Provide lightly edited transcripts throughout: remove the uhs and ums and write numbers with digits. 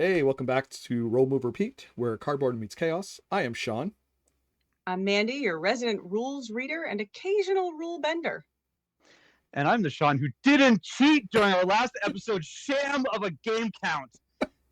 Hey, welcome back to Roll Move Repeat, where cardboard meets chaos. I am Sean. I'm Mandy, your resident rules reader and occasional rule bender. And I'm the Sean who didn't cheat during our last episode sham of a game count.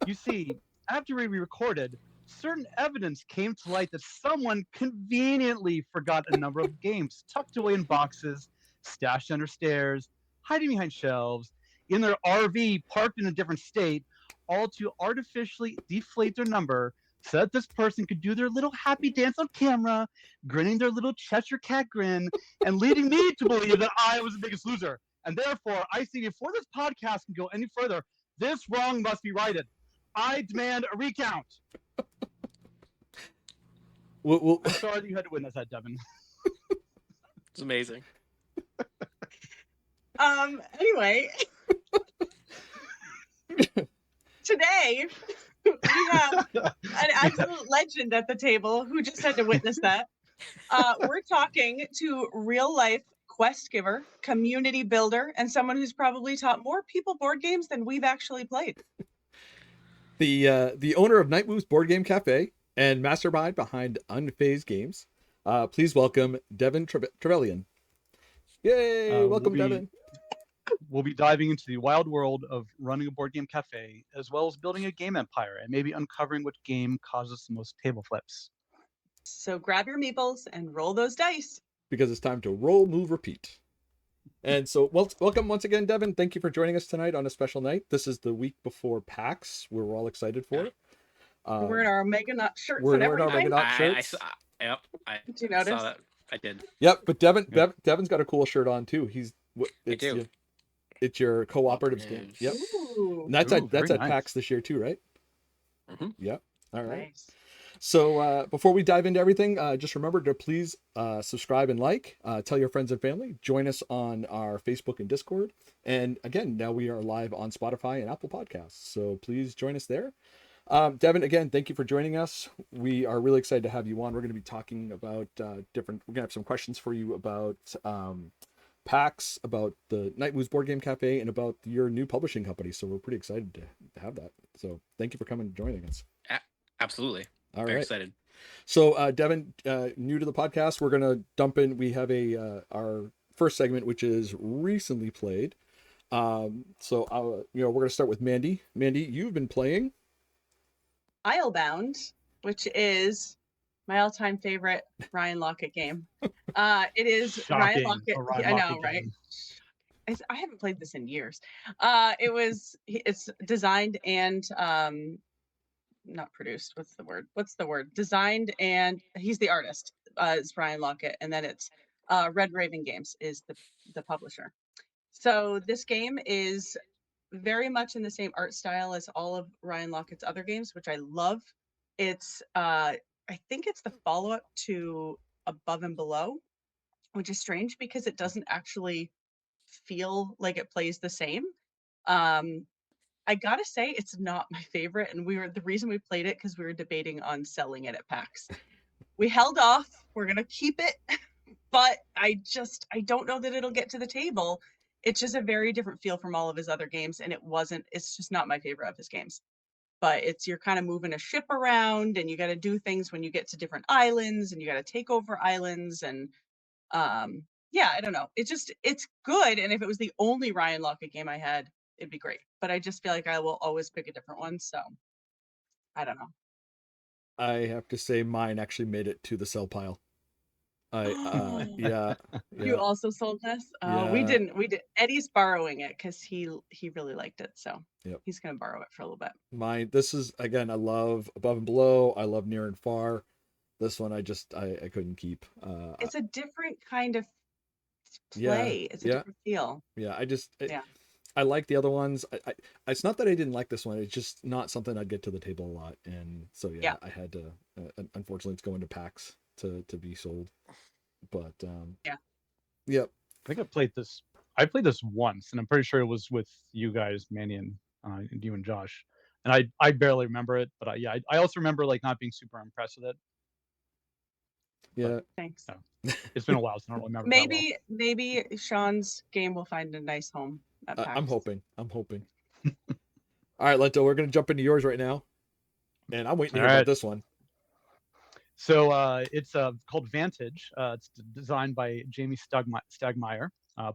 You see, after we recorded, certain evidence came to light that someone conveniently forgot a number of games tucked away in boxes, stashed under stairs, hiding behind shelves, in their RV parked in a different state, all to artificially deflate their number so that this person could do their little happy dance on camera, grinning their little Cheshire cat grin, and leading me to believe that I was the biggest loser. And therefore, I see before this podcast can go any further, this wrong must be righted. I demand a recount. I'm sorry that you had to witness that, Devon. It's amazing. Anyway, today we have an absolute legend at the table who just had to witness that. We're talking to real life quest giver, community builder, and someone who's probably taught more people board games than we've actually played. The owner of Night Moves Board Game Café and mastermind behind Unphased Games. Please welcome Devon Travelyn. Yay! Welcome, Devon. We'll be diving into the wild world of running a board game cafe, as well as building a game empire, and maybe uncovering what game causes the most table flips. So grab your meeples and roll those dice. Because it's time to roll, move, repeat. And so, welcome once again, Devon. Thank you for joining us tonight on a special night. This is the week before PAX, where we're all excited for. We're in our Mega Nut shirts. We're in our Mega Nut shirts. Did you notice? Saw that. I did. Yep, but Devon's got a cool shirt on too. It's your cooperative game. Yep. And that's at nice. PAX this year too, right? Mm-hmm. Yep. All right. Nice. So before we dive into everything, just remember to please subscribe and like, tell your friends and family, join us on our Facebook and Discord. And again, now we are live on Spotify and Apple Podcasts. So please join us there. Devon, again, thank you for joining us. We are really excited to have you on. We're going to be talking about we're going to have some questions for you about PAX, about the Night Moves Board Game Cafe, and about your new publishing company. So we're pretty excited to have that. So thank you for coming and joining us. Absolutely. All Very right. excited. So Devon, new to the podcast, we're going to dump in. We have our first segment, which is recently played. We're going to start with Mandy. Mandy, you've been playing Islebound, which is my all-time favorite Ryan Lockett game. It is Shocking. Ryan Lockett. I know, right? I haven't played this in years. It's designed and not produced. What's the word? Designed, and he's the artist. Is Ryan Lockett, and then it's Red Raven Games is the publisher. So this game is very much in the same art style as all of Ryan Lockett's other games, which I love. It's I think it's the follow-up to Above and Below, which is strange because it doesn't actually feel like it plays the same. I gotta say it's not my favorite, and the reason we played it because we were debating on selling it at PAX. We held off. We're gonna keep it, but I don't know that it'll get to the table. It's just a very different feel from all of his other games, and it's just not my favorite of his games. But you're kind of moving a ship around, and you got to do things when you get to different islands, and you got to take over islands, and I don't know. It's good, and if it was the only Ryan Lockett game I had, it'd be great. But I just feel like I will always pick a different one, so I don't know. I have to say mine actually made it to the sell pile. Yeah. You also sold this? Yeah. We didn't. Eddie's borrowing it because he really liked it, so yep. He's gonna borrow it for a little bit. This is, again, I love Above and Below. I love Near and Far. This one I couldn't keep. It's a different kind of play. It's a different feel. Yeah, I like the other ones. It's not that I didn't like this one. It's just not something I'd get to the table a lot, and so I had to. Unfortunately, it's going to PAX to be sold. But yep. I think I played this once, and I'm pretty sure it was with you guys, Manny, and you and Josh. And I barely remember it, but I also remember like not being super impressed with it. Yeah. But, thanks. No, it's been a while, so I don't remember. Maybe Sean's game will find a nice home at PAX. I'm hoping. All right, Lento, we're gonna jump into yours right now, and I'm waiting to All hear about right. this one. So it's called Vantage. It's designed by Jamie Stagmeyer,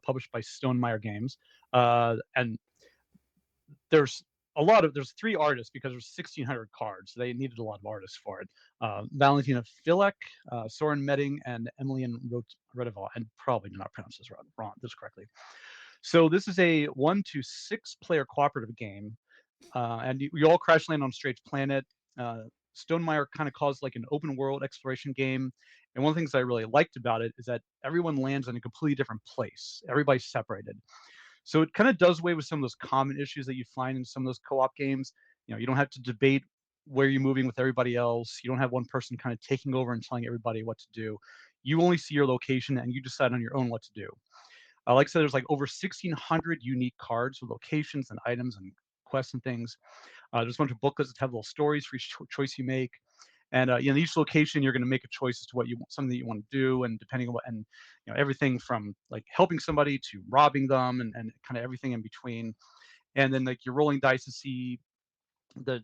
published by Stonemaier Games, and there's there's 3 artists because there's 1,600 cards. So they needed a lot of artists for it. Valentina Filek, Soren Medding, and Emilian Redeval. And probably did not pronounce this correctly. So this is a 1 to 6 player cooperative game, and you all crash land on a strange planet. Stonemaier kind of calls like an open world exploration game. And one of the things I really liked about it is that everyone lands in a completely different place. Everybody's separated. So it kind of does away with some of those common issues that you find in some of those co-op games. You don't have to debate where you're moving with everybody else. You don't have one person kind of taking over and telling everybody what to do. You only see your location and you decide on your own what to do. Like I said, there's like over 1,600 unique cards with locations and items and quests and things. There's a bunch of booklets that have little stories for each choice you make. And each location, you're going to make a choice as to what you want, something that you want to do, and depending on what, and everything from like helping somebody to robbing them, and kind of everything in between. And then like you're rolling dice to see the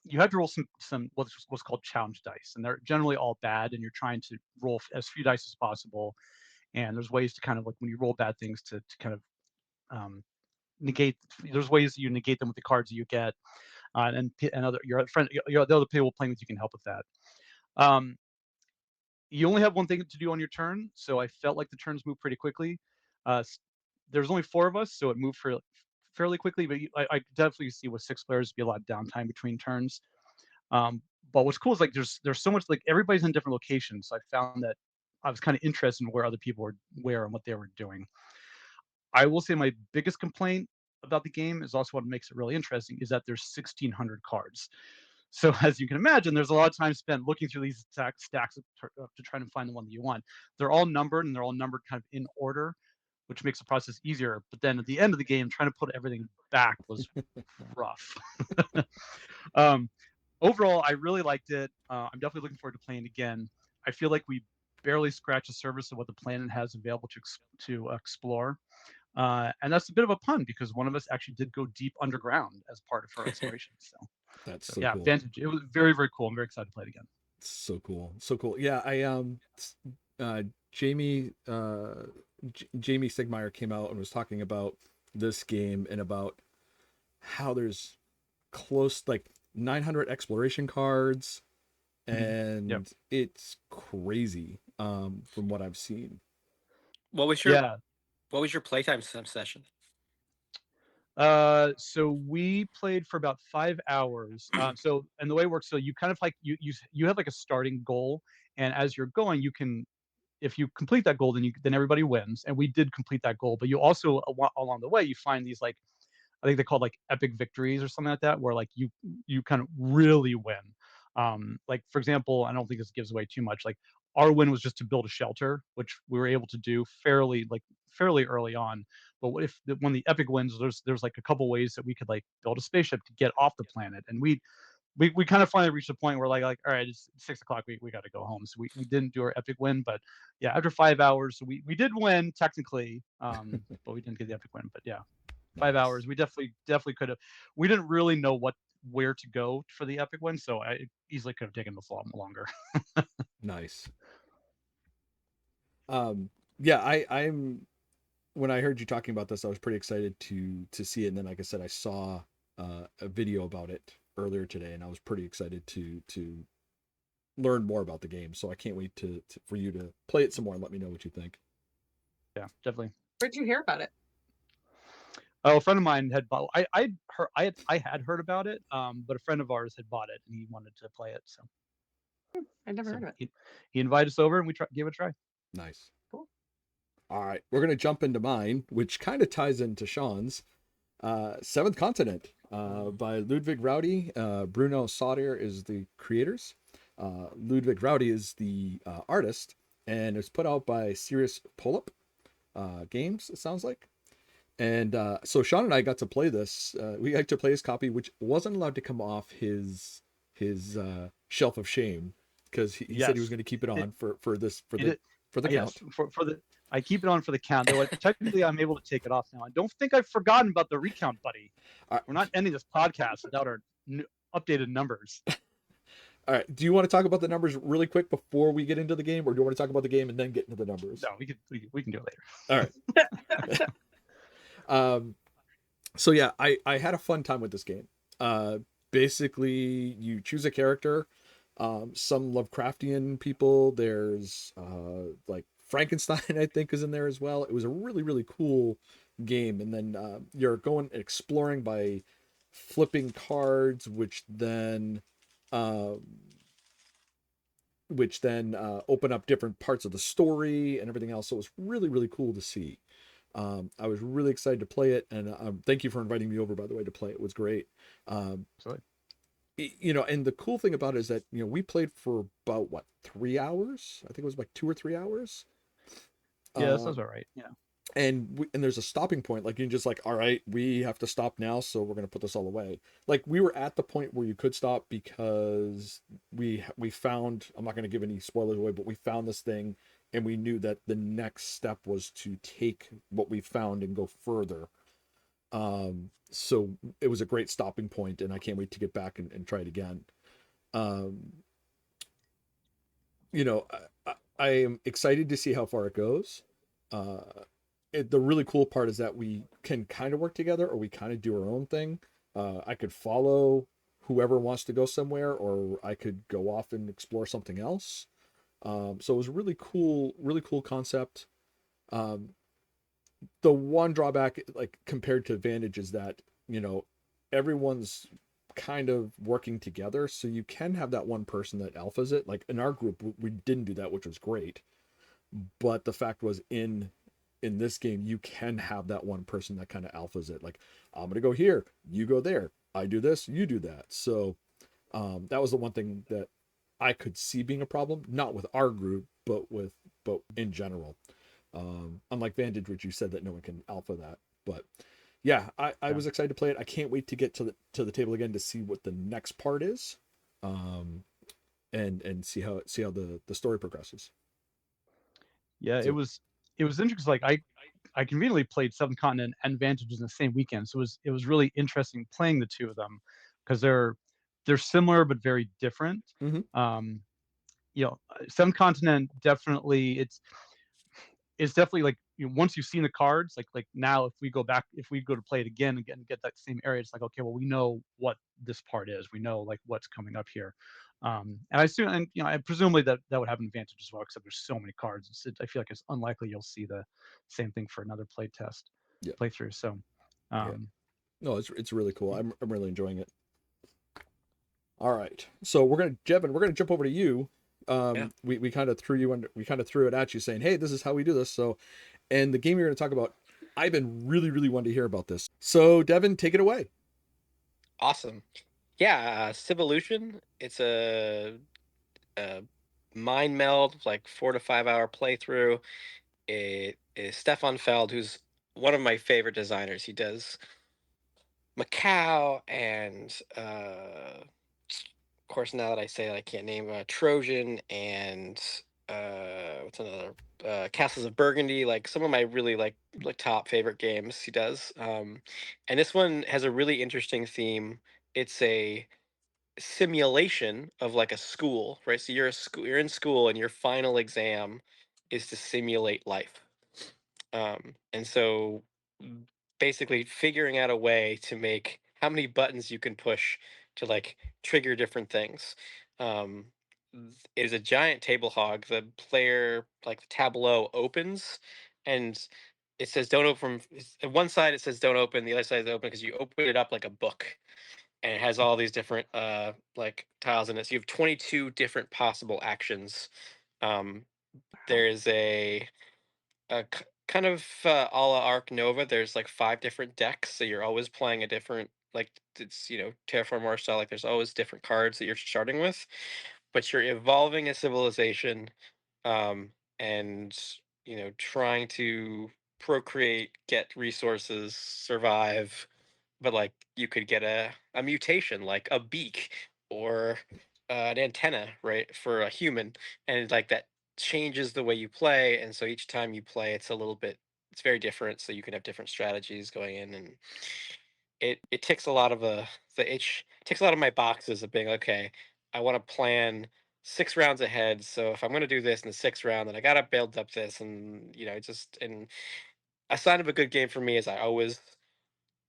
you have to roll some what's called challenge dice, and they're generally all bad, and you're trying to roll as few dice as possible. And there's ways to kind of like when you roll bad things to kind of negate. There's ways that you negate them with the cards that you get, and other your friend, the other people playing with you can help with that. You only have one thing to do on your turn, so I felt like the turns moved pretty quickly. There's only 4 of us, so it moved fairly quickly. But I definitely see with 6 players be a lot of downtime between turns. But what's cool is like there's so much, like everybody's in different locations. So I found that I was kind of interested in where other people were where and what they were doing. I will say my biggest complaint about the game is also what makes it really interesting is that there's 1,600 cards. So as you can imagine, there's a lot of time spent looking through these stacks to try and find the one that you want. They're all numbered, and they're all numbered kind of in order, which makes the process easier. But then at the end of the game, trying to put everything back was rough. um, Overall, I really liked it. I'm definitely looking forward to playing again. I feel like we barely scratched the surface of what the planet has available to explore. And that's a bit of a pun because one of us actually did go deep underground as part of our exploration. That's So so yeah, cool. Vantage. It was very, very cool. I'm very excited to play it again. So cool. So cool. Yeah, Jamie Jamie Sigmeyer came out and was talking about this game and about how there's close like 900 exploration cards, and Yep. it's crazy from what I've seen. What was your Yeah. playtime session? So we played for about 5 hours. And the way it works, so you kind of like you have like a starting goal, and as you're going, you can, if you complete that goal, then everybody wins, and we did complete that goal. But you also along the way you find these, like, I think they're called like epic victories or something like that, where like you kind of really win. Like for example, I don't think this gives away too much. Like our win was just to build a shelter, which we were able to do fairly early on. But what if when the epic wins, there's like a couple ways that we could like build a spaceship to get off the planet, and we kind of finally reached a point where like all right, it's 6 o'clock, we got to go home. So we didn't do our epic win, but yeah, after 5 hours, we did win technically, but we didn't get the epic win. But yeah, 5 hours, we definitely could have. We didn't really know where to go for the epic win, so I easily could have taken this long longer. Nice. Yeah, I'm when I heard you talking about this, I was pretty excited to see it. And then, like I said, I saw a video about it earlier today, and I was pretty excited to learn more about the game. So I can't wait for you to play it some more and let me know what you think. Yeah, definitely. Where'd you hear about it? Oh, a friend of mine had bought. I had heard about it, but a friend of ours had bought it and he wanted to play it. So I never heard of it. He invited us over and we gave it a try. Nice. Cool. All right, we're gonna jump into mine, which kind of ties into Sean's. Seventh Continent by Ludwig Rowdy. Bruno Sauter is the creators. Ludwig Rowdy is the artist, and it's put out by Sirius Pull-Up Games, it sounds like. And so Sean and I got to play this. We got to play his copy, which wasn't allowed to come off his shelf of shame, because he said he was going to keep it on for for the Yes, count. for the I keep it on for the count. Though technically, I'm able to take it off now. I don't think I've forgotten about the recount, buddy. All We're not ending this podcast without our updated numbers. right. Do you want to talk about the numbers really quick before we get into the game, or do you want to talk about the game and then get into the numbers? No, we can do it later. All right. So yeah, I had a fun time with this game. Basically, you choose a character. Some Lovecraftian people. There's like Frankenstein, I think, is in there as well. It was a really, really cool game. And then you're going exploring by flipping cards, um, which then open up different parts of the story and everything else. So it was really, really cool to see. I was really excited to play it, and thank you for inviting me over, by the way, to play it. It was great. Absolutely. You know, and the cool thing about it is that, you know, we played for about what, 3 hours? I think it was like 2 or 3 hours. Yeah, that sounds about right. Yeah. And there's a stopping point. Like, you're just like, all right, we have to stop now, so we're gonna put this all away. Like, we were at the point where you could stop because we found, I'm not gonna give any spoilers away, but we found this thing, and we knew that the next step was to take what we found and go further. So it was a great stopping point, and I can't wait to get back and try it again. Um, you know, I am excited to see how far it goes. Uh, the really cool part is that we can kind of work together, or we kind of do our own thing. I could follow whoever wants to go somewhere, or I could go off and explore something else. So it was really cool concept. Um, the one drawback, like compared to Advantage, is that, you know, everyone's kind of working together, so you can have that one person that alphas it. Like in our group, we didn't do that, which was great. But the fact was, in this game, you can have that one person that kind of alphas it. Like, I'm gonna go here, you go there, I do this, you do that. So that was the one thing that I could see being a problem, not with our group, but in general. Unlike Vantage, which you said that no one can alpha that. But yeah, I was excited to play it. I can't wait to get to the table again to see what the next part is, and see how the story progresses. Yeah, So, it was interesting 'cause, like I conveniently played Seventh Continent and Vantages in the same weekend, so it was really interesting playing the two of them because they're similar but very different. mm-hmm. Um, Seventh Continent definitely it's definitely like, once you've seen the cards, like now if we go to play it again and get that same area, it's like, okay, well, we know what this part is, we know like what's coming up here. And I assume, and I presumably that would have an advantage as well, except there's so many cards. I feel like it's unlikely you'll see the same thing for another Yeah, playthrough. So yeah. um No, it's really cool. I'm really enjoying it. All right, so Jevin, we're gonna jump over to you. Yeah. We kind of threw it at you, saying, hey, this is how we do this. So, and the game you're going to talk about, I've been really wanting to hear about this. So, Devin, take it away. Awesome. Yeah, Civolution. It's a mind meld, like 4 to 5 hour playthrough. It is Stefan Feld, who's one of my favorite designers. He does Macau and of course, now that I say it, I can't name Trojan and what's another Castles of Burgundy. Like some of my really like top favorite games he does. And this one has a really interesting theme. It's a simulation of like a school, right? So you're in school, and your final exam is to simulate life. And so basically figuring out a way to make how many buttons you can push to like trigger different things. Um, it is a giant table hog. The player, like the tableau opens, and it says don't open. At one side it says don't open. The other side is open because you open it up like a book, and it has all these different like tiles in it. So you have 22 different possible actions. Um, there's kind of a la Arc Nova. There's like 5 different decks, so you're always playing a different, like it's Terraform Mars style. Like there's always different cards that you're starting with, but you're evolving a civilization, um, and trying to procreate, get resources, survive. But like you could get a mutation, like a beak or an antenna, right, for a human, and like that changes the way you play, and so each time you play, it's very different. So you can have different strategies going in, and it ticks a lot of ticks a lot of my boxes of being okay. I want to plan 6 rounds ahead. So if I'm going to do this in the 6th round, then I got to build up this, and and a sign of a good game for me is I always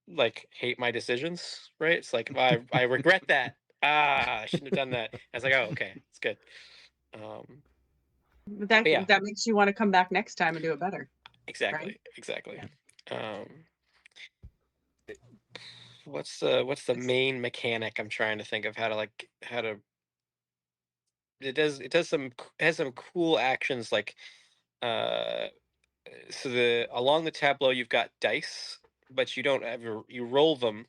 like hate my decisions. Right? It's like I regret that. I shouldn't have done that. I was like, oh, okay, it's good. Um, That but yeah, that makes you want to come back next time and do it better. exactly, Right? exactly. Yeah. What's the It's- main mechanic I'm trying to think of how to it has some cool actions like uh so the along the tableau you've got dice, but you don't ever you roll them,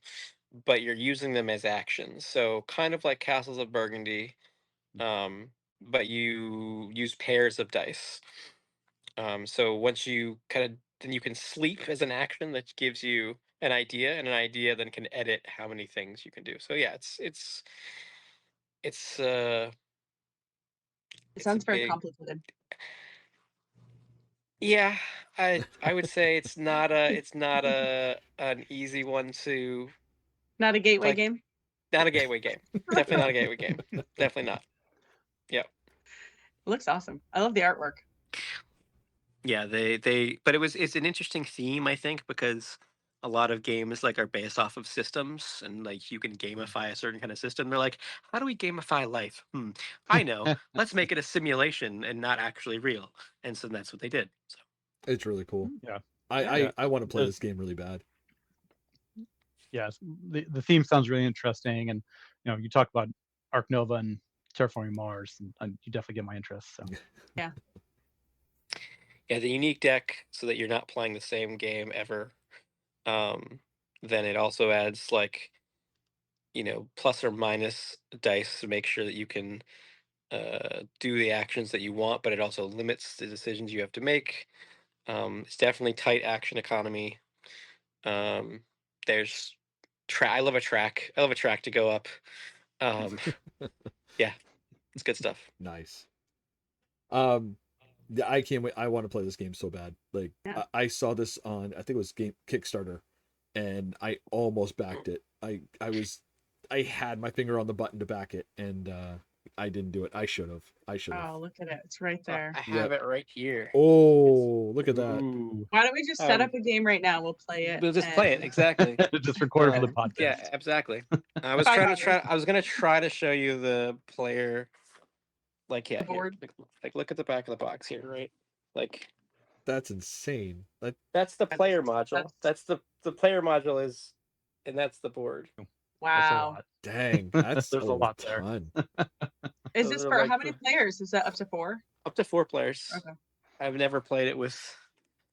but you're using them as actions, so kind of like Castles of Burgundy, but you use pairs of dice. So once you kind of then you can sleep as an action that gives you an idea, and an idea then can edit how many things you can do. So yeah, it's It it's a sounds very big. complicated. Yeah, I would say it's not a an easy one to Not a gateway play. game. Not a gateway game. Definitely not a gateway game. Definitely not. Yep. It looks awesome. I love the artwork. Yeah, but it's an interesting theme, I think, because a lot of games like are based off of systems, and like you can gamify a certain kind of system. They're like, how do we gamify life? I know. Let's make it a simulation and not actually real. And so that's what they did. So It's really cool. Yeah. I want to play There's- this game really bad. Yes, the theme sounds really interesting, and you talk about Arc Nova and Terraforming Mars, and you definitely get my interest. So Yeah. yeah, the unique deck so that you're not playing the same game ever. Then it also adds like, plus or minus dice to make sure that you can do the actions that you want, but it also limits the decisions you have to make. It's definitely tight action economy. Um, there's I love a track. I love a track to go up. Um, yeah, it's good stuff. Nice. Um, yeah, I can't wait. I want to play this game so bad. Like Yeah. I saw this on, I think it was game Kickstarter, and I almost backed it. I had my finger on the button to back it, and I didn't do it. I should have. Oh, look at it. It's right So there. I have it right here. Oh, look at that. Ooh. Why don't we just set Um, up a game right now? We'll play it. We'll just play it and- exactly. Just recorded for the podcast. Yeah, exactly. I was 5 trying to hours. try. I was gonna try to show you the player. Like yeah, here. Board. Like look at the back of the box here, right? Like That's insane. that's the player That's- module. That's the player module is, and that's the board. That's a Wow. lot. Dang, that's There's a lot there. ton. Is Those this are for like how many players? Is that up to 4? Up to 4 players. Okay. I've never played it with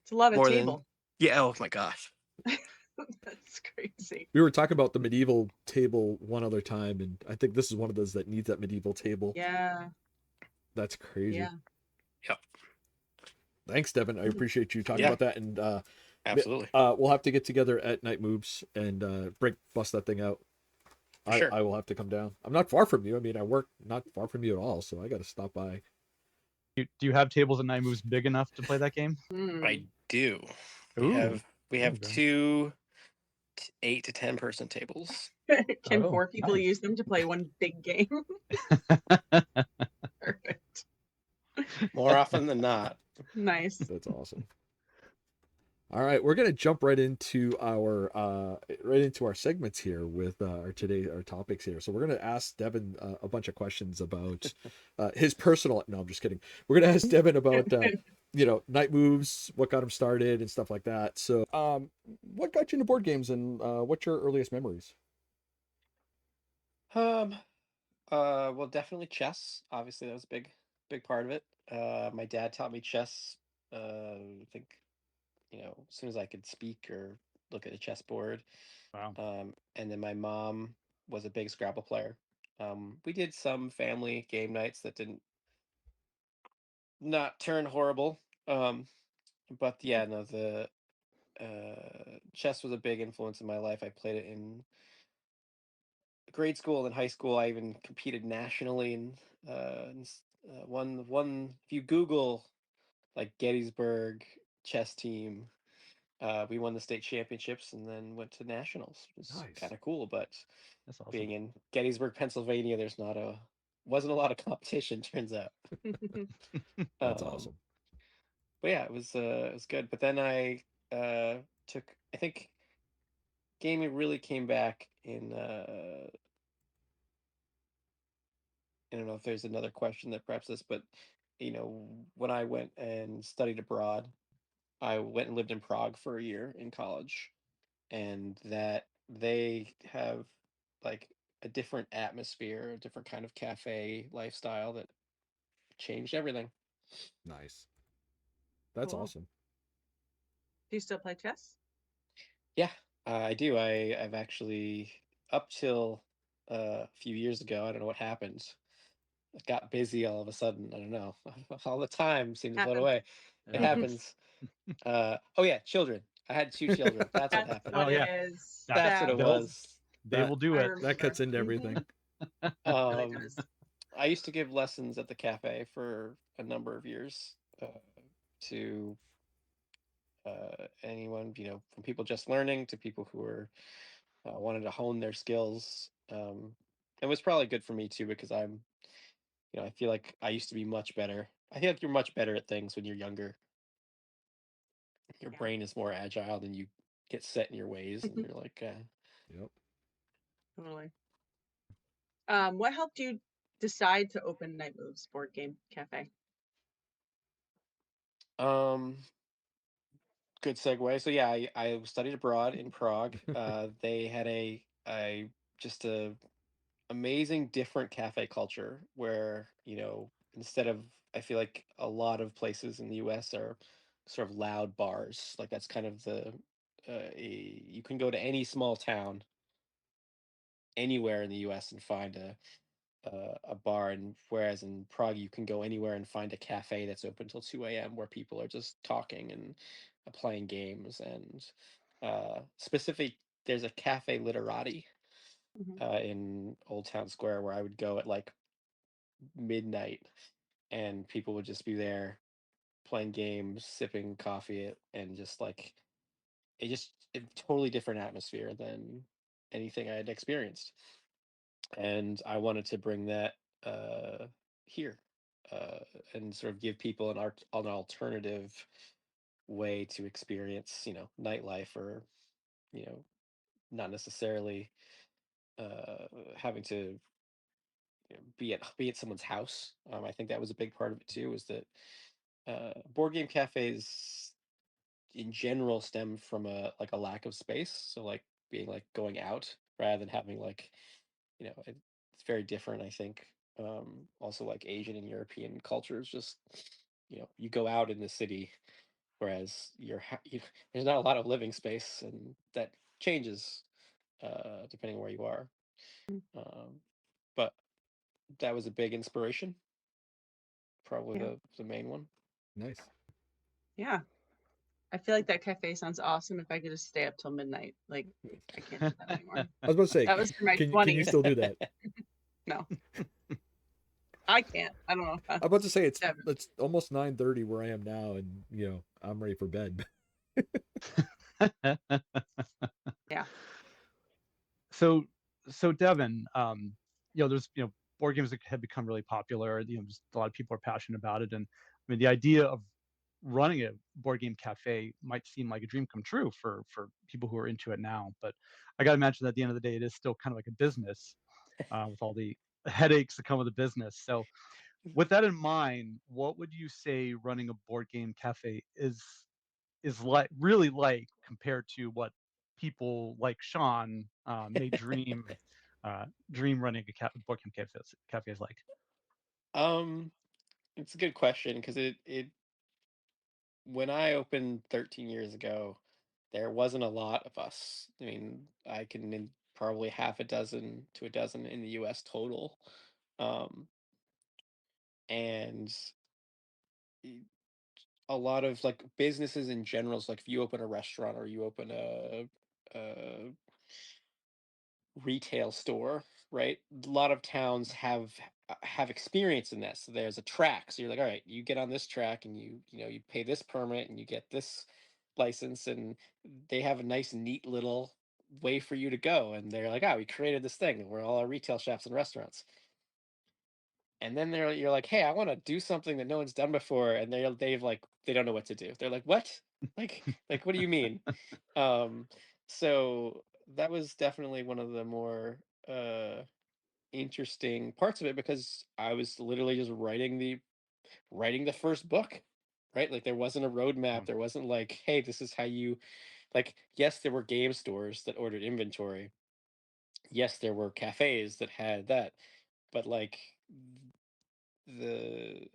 It's a lot of more table. than yeah. Oh my gosh. That's crazy. We were talking about the medieval table one other time, and I think this is one of those that needs that medieval table. Yeah. That's crazy. Yeah. Yep. Thanks, Devin. I appreciate you talking Yeah. about that. And Absolutely. we'll have to get together at Night Moves and bust that thing out. Sure. I will have to come down. I'm not far from you. I mean, I work not far from you at all, so I got to stop by. Do you have tables and Night Moves big enough to play that game? I do. Ooh. We have Okay. 2 8 to 10 person tables. Can Oh, 4 people nice. use them to play one big game? Perfect. More often than not. Nice. That's awesome. All right, we're gonna jump right into our segments here with our topics here. So we're gonna ask Devin a bunch of questions about his personal. No, I'm just kidding. We're gonna ask Devin about Night Moves, what got him started, and stuff like that. So, what got you into board games, and what's your earliest memories? Well, definitely chess. Obviously, that was a big part of it. My dad taught me chess. I think, as soon as I could speak or look at a chessboard. Wow. And then my mom was a big Scrabble player. We did some family game nights that didn't not turn horrible. But yeah, no, the chess was a big influence in my life. I played it in grade school and high school, I even competed nationally and won. If you Google like Gettysburg chess team, we won the state championships and then went to nationals, which was Nice. kind of cool. But That's awesome. being in Gettysburg, Pennsylvania, there's wasn't a lot of competition. Turns out. That's Um, awesome. But yeah, it was good. But then I took, I think gaming really came back in. I don't know if there's another question that perhaps this, but when I went and studied abroad, I went and lived in Prague for a year in college, and that they have like a different atmosphere, a different kind of cafe lifestyle that changed everything. Nice. That's Cool. awesome. Do you still play chess? Yeah, I do. I've actually up till a few years ago. I don't know what happened. I got busy all of a sudden. I don't know. All the time seemed to float Happens. away. It Yeah. happens. Oh yeah, children. I had 2 children. That's what That's happened. what Oh, it yeah. is. That's what it was. They will do I it. That cuts into remember. Mhm. everything. Really Um, does. I used to give lessons at the cafe for a number of years to anyone, from people just learning to people who were wanted to hone their skills. It was probably good for me too because I feel like I used to be much better. I feel like you're much better at things when you're younger. Your Yeah. brain is more agile than you get set in your ways, and you're like, Yep. Totally. What helped you decide to open Night Moves Board Game Cafe? um, good segue. So yeah, I studied abroad in Prague. They had a just a amazing different cafe culture where instead of, I feel like a lot of places in the US are sort of loud bars, like that's kind of you can go to any small town anywhere in the US and find a bar, and whereas in Prague you can go anywhere and find a cafe that's open till 2 a.m. where people are just talking and playing games, and specific there's a cafe literati Mhm. in Old Town Square where I would go at like midnight, and people would just be there playing games, sipping coffee, and just like a totally different atmosphere than anything I had experienced. And I wanted to bring that here, uh, and sort of give people an alternative way to experience, nightlife, or you know, not necessarily having to be at someone's house. I think that was a big part of it too. Was that board game cafes in general stem from a lack of space. So like being like going out rather than having like it's very different. I think also like Asian and European cultures just you go out in the city, whereas there's not a lot of living space, and that changes depending on where you are. Um, but that was a big inspiration, probably Yeah. the main one. Nice. Yeah. I feel like that cafe sounds awesome if I could just stay up till midnight. Like, I can't do that anymore. I was about to say, That was for my can you 20s. still do that? No, I can't. I don't know. I'm about to say it's Devin. almost 9:30 where I am now, and I'm ready for bed. Yeah. So Devin, there's board games that have become really popular. Just a lot of people are passionate about it, and I mean the idea of running a board game cafe might seem like a dream come true for people who are into it now. But I got to imagine that at the end of the day, it is still kind of like a business with all the headaches that come with the business. So with that in mind, what would you say running a board game cafe is like really like compared to what people like Sean may dream running a board game cafe is like? um, it's a good question because it when I opened 13 years ago, there wasn't a lot of us. I mean, I can name probably half a dozen to a dozen in the U.S. total, um, and y- a lot of like businesses in general. So like if you open a restaurant or you open a retail store, right? A lot of towns have experience in this. So there's a track, so you're like, all right, you get on this track, and you pay this permit, and you get this license, and they have a nice, neat little way for you to go. And they're like, we created this thing, and we're all our retail shops and restaurants. And then you're like, hey, I want to do something that no one's done before, and they don't know what to do. They're like, what? Like what do you mean? Um, so that was definitely one of the more interesting parts of it, because I was literally just writing the first book, right? Like there wasn't a roadmap. There wasn't like, hey, this is how you like. Yes, there were game stores that ordered inventory. Yes, there were cafes that had that, but like the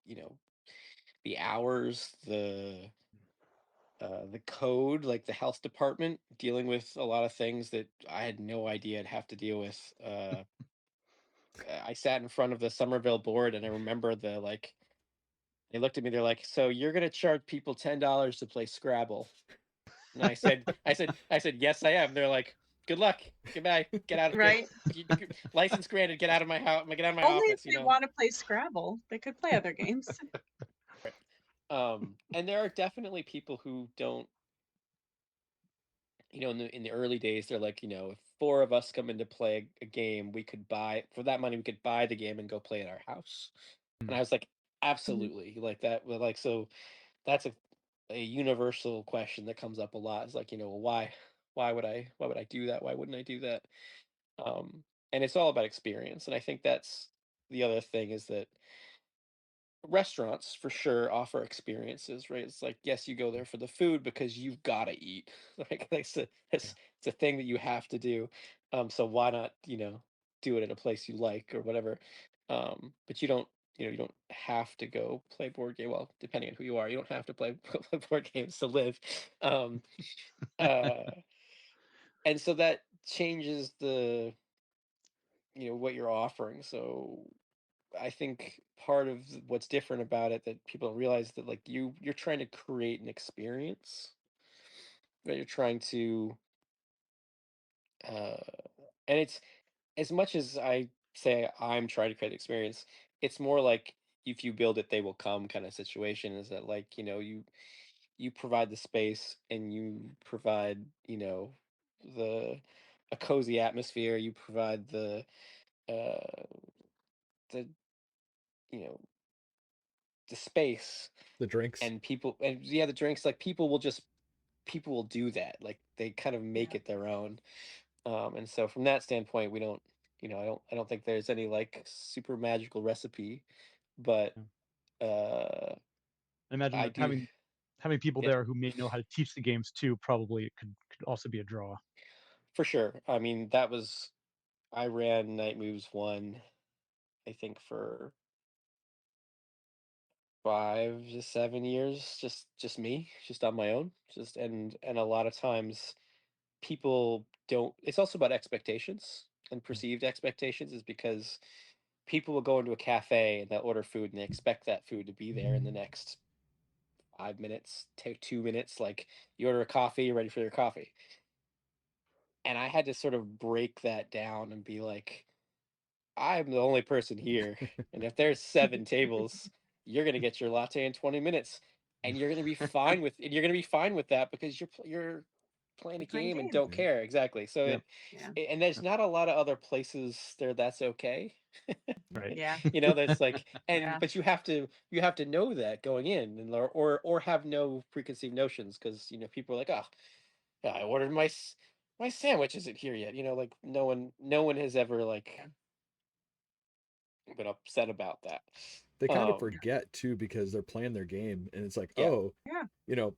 you know the hours, the code, like the health department dealing with a lot of things that I had no idea I'd have to deal with. I sat in front of the Somerville board, and I remember they looked at me. They're like, "So you're gonna charge people $10 to play Scrabble?" And I said, "Yes, I am." They're like, "Good luck, goodbye, get out, Right. license granted, get out of my house, get out of my Only if office." they want to play Scrabble, they could play other games. And there are definitely people who don't, in the early days, they're like, if four of us come in to play a game, we could buy for that money, we could buy the game and go play at our house. And I was like, Mhm. absolutely, like that. Well, like, so that's a universal question that comes up a lot. Is like, why would I do that? Why wouldn't I do that? And it's all about experience. And I think that's the other thing, is that restaurants for sure offer experiences, right? It's like, yes, you go there for the food because you've got to eat. Like it's a thing that you have to do. So why not, do it at a place you like or whatever. But you don't have to go play board game. Well, depending on who you are, you don't have to play board games to live. Um, uh, and so that changes what you're offering. So I think part of what's different about it that people don't realize, that like you're trying to create an experience, that you're trying to uh and it's, as much as I say I'm trying to create an experience, it's more like, if you build it they will come kind of situation. Is that like, you provide the space, and you provide, the a cozy atmosphere, you provide uh the you know the space, The drinks. and people, and yeah, the drinks, like people will do that, like they kind of make Yeah. it their own. And so from that standpoint, we don't, I don't think there's any like super magical recipe, but Yeah. uh I imagine I that do. having people Yeah, there who may know how to teach the games too, probably could also be a draw. for sure. I mean, I ran Night Moves 1, I think, for 5 to 7 years, just me, just on my own, and a lot of times people don't. It's also about expectations and Mm. perceived expectations, is because people will go into a cafe and they'll order food, and they expect that food to be there in the next 5 minutes, take 2 minutes. Like, you order a coffee, you're ready for your coffee. And I had to sort of break that down and be like, I'm the only person here, and if there's 7 tables, you're gonna get your latte in 20 minutes, and you're gonna be fine with that, because you're playing a You're playing game and games. don't Yeah. care, exactly. So Yep. Yeah. and there's not a lot of other places there that's okay. Right. Yeah. That's like, Yeah. but you have to know that going in, and or have no preconceived notions, because people are like, oh, yeah, I ordered my sandwich isn't here yet. Like, no one has ever like Yeah. been upset about that. They kind of Um, forget too, because they're playing their game, and it's like, yeah, oh, Yeah.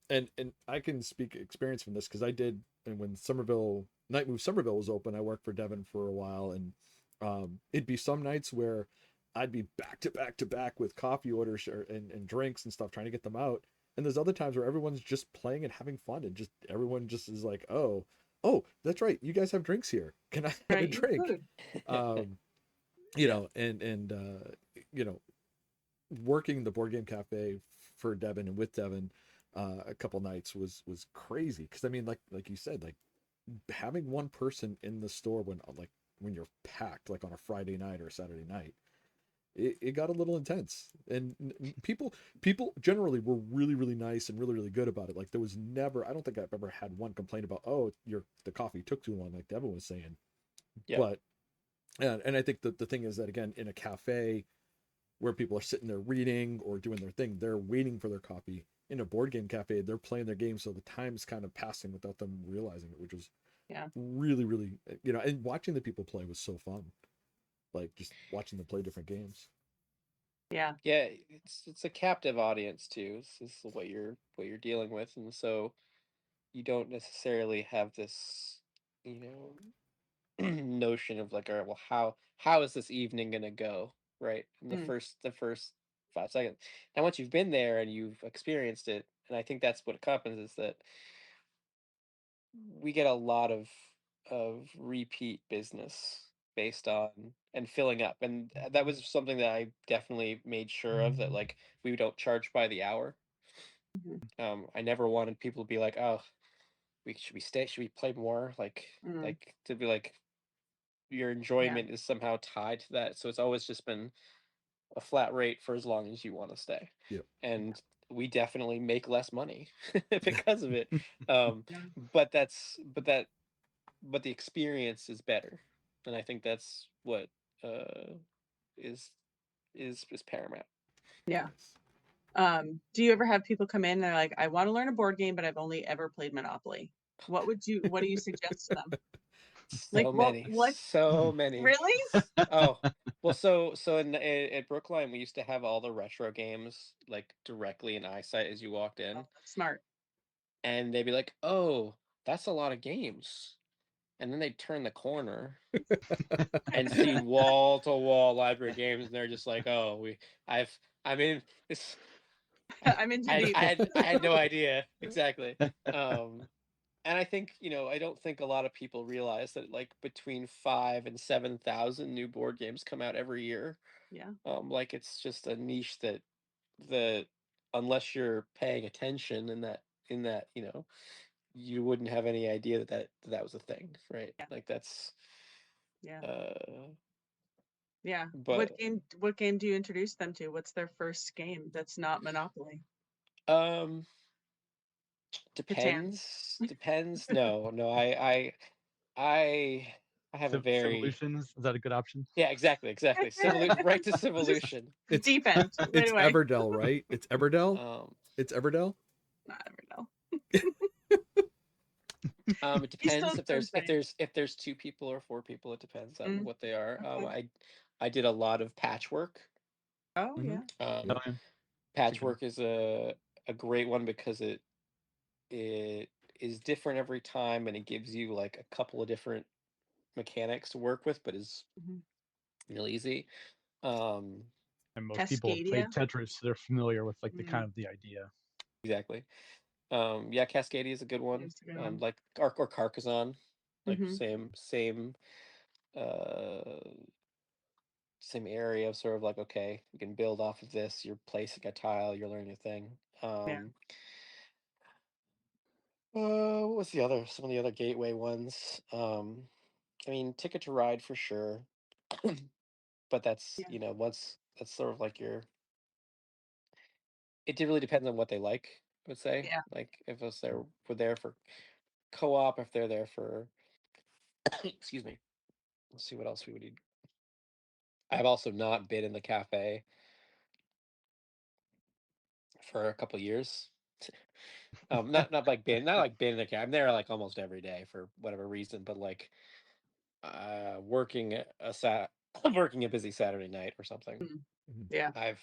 and I can speak experience from this, because I did. And when Night Move Somerville was open, I worked for Devon for a while, and it'd be some nights where I'd be back to back to back with coffee orders, and drinks and stuff, trying to get them out. And there's other times where everyone's just playing and having fun, and just everyone just is like, oh, that's right, you guys have drinks here. Can I have a Right. You have drink? food. Um, Yeah. and you know, working the board game cafe for Devon and with Devon a couple nights was crazy, because I mean, like you said, like having one person in the store when, like, when you're packed, like on a Friday night or a Saturday night, it got a little intense. And people generally were really, really nice and really, really good about it. Like there was never, I don't think I've ever had one complaint about, oh, the coffee took too long, like Devon was saying. Yeah. But and I think that the thing is that, again, in a cafe where people are sitting there reading or doing their thing, they're waiting for their coffee. In a board game cafe, they're playing their game, so the time's kind of passing without them realizing it, which was really, really, and watching the people play was so fun. Like just watching them play different games. Yeah. Yeah, it's a captive audience too. This is what you're dealing with, and so you don't necessarily have this, notion of like, all right, well, how is this evening gonna go, right? In the first 5 seconds. Now, once you've been there and you've experienced it, and I think that's what happens is that we get a lot of repeat business based on and filling up, and that was something that I definitely made sure of, that like we don't charge by the hour. I never wanted people to be like, oh, should we play more, like to be like your enjoyment is somehow tied to that. So it's always just been a flat rate for as long as you want to stay. Yeah. And we definitely make less money because of it. But the experience is better. And I think that's what is paramount. Yeah. Do you ever have people come in and they're like, I want to learn a board game, but I've only ever played Monopoly? What do you suggest to them? So many. What? So many. Really? Oh, well, so at Brookline, we used to have all the retro games like directly in eyesight as you walked in, Oh, that's smart. and they'd be like, "Oh, that's a lot of games," and then they'd turn the corner and see wall to wall library games, and they're just like, "Oh, I mean, this, I'm in too deep. I had no idea exactly." And I think, I don't think a lot of people realize that like between 5 and 7,000 new board games come out every year. Yeah. Like it's just a niche that unless you're paying attention in that, you wouldn't have any idea that was a thing, right? Yeah. Like that's Yeah. yeah. What But game do you introduce them to? What's their first game that's not Monopoly? um Catan. depends. No, I have a very Civolutions, is that a good option? yeah, exactly. Right to Civolution. It's Deep end. Right it's away. Everdell, right? It's Everdell. It's Everdell. I don't know. It depends if there's 2 people or 4 people. It depends on what they are. Okay. I did a lot of patchwork. Oh yeah. Patchwork is a great one because it is different every time, and it gives you like a couple of different mechanics to work with, but is really easy. And most people play Cascadia. Tetris, so they're familiar with like the kind of the idea. Exactly. Yeah, Cascadia is a good one. That's a good one. Like or Carcassonne, like same same area of sort of like, okay, you can build off of this, you're placing a tile, you're learning a thing. What was some of the other gateway ones? I mean, Ticket to Ride for sure. But that's, that's sort of like it really depends on what they like, I would say. Yeah. Like if we're there for co-op, if they're there for excuse me. Let's see what else we would need. I've also not been in the cafe for a couple years. Not like been in the cafe. I'm there like almost every day for whatever reason, but like working working a busy Saturday night or something. Yeah. I've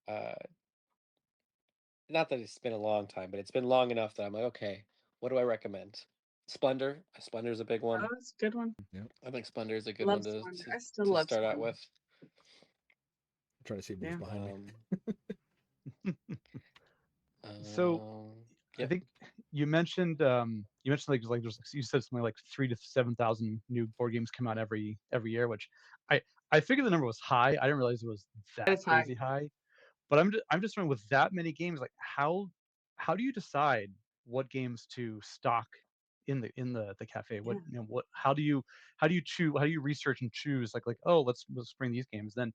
uh not that it's been a long time, but it's been long enough that I'm like, okay, what do I recommend? Splendor. Splender's a big one. Oh, that's a good one. Yeah. I think Splendor is a good Love one to Splendor. I still love start out Splendor. with. I'm trying to see who's behind me. So Yep. I think you mentioned like there's, you said something like 3 to 7,000 new board games come out every year, which I figured the number was high. I didn't realize it was that It's crazy high. But I'm just wondering, with that many games, like how do you decide what games to stock in the cafe? What Yeah. how do you choose, how do you research and choose like, oh, let's bring these games? Then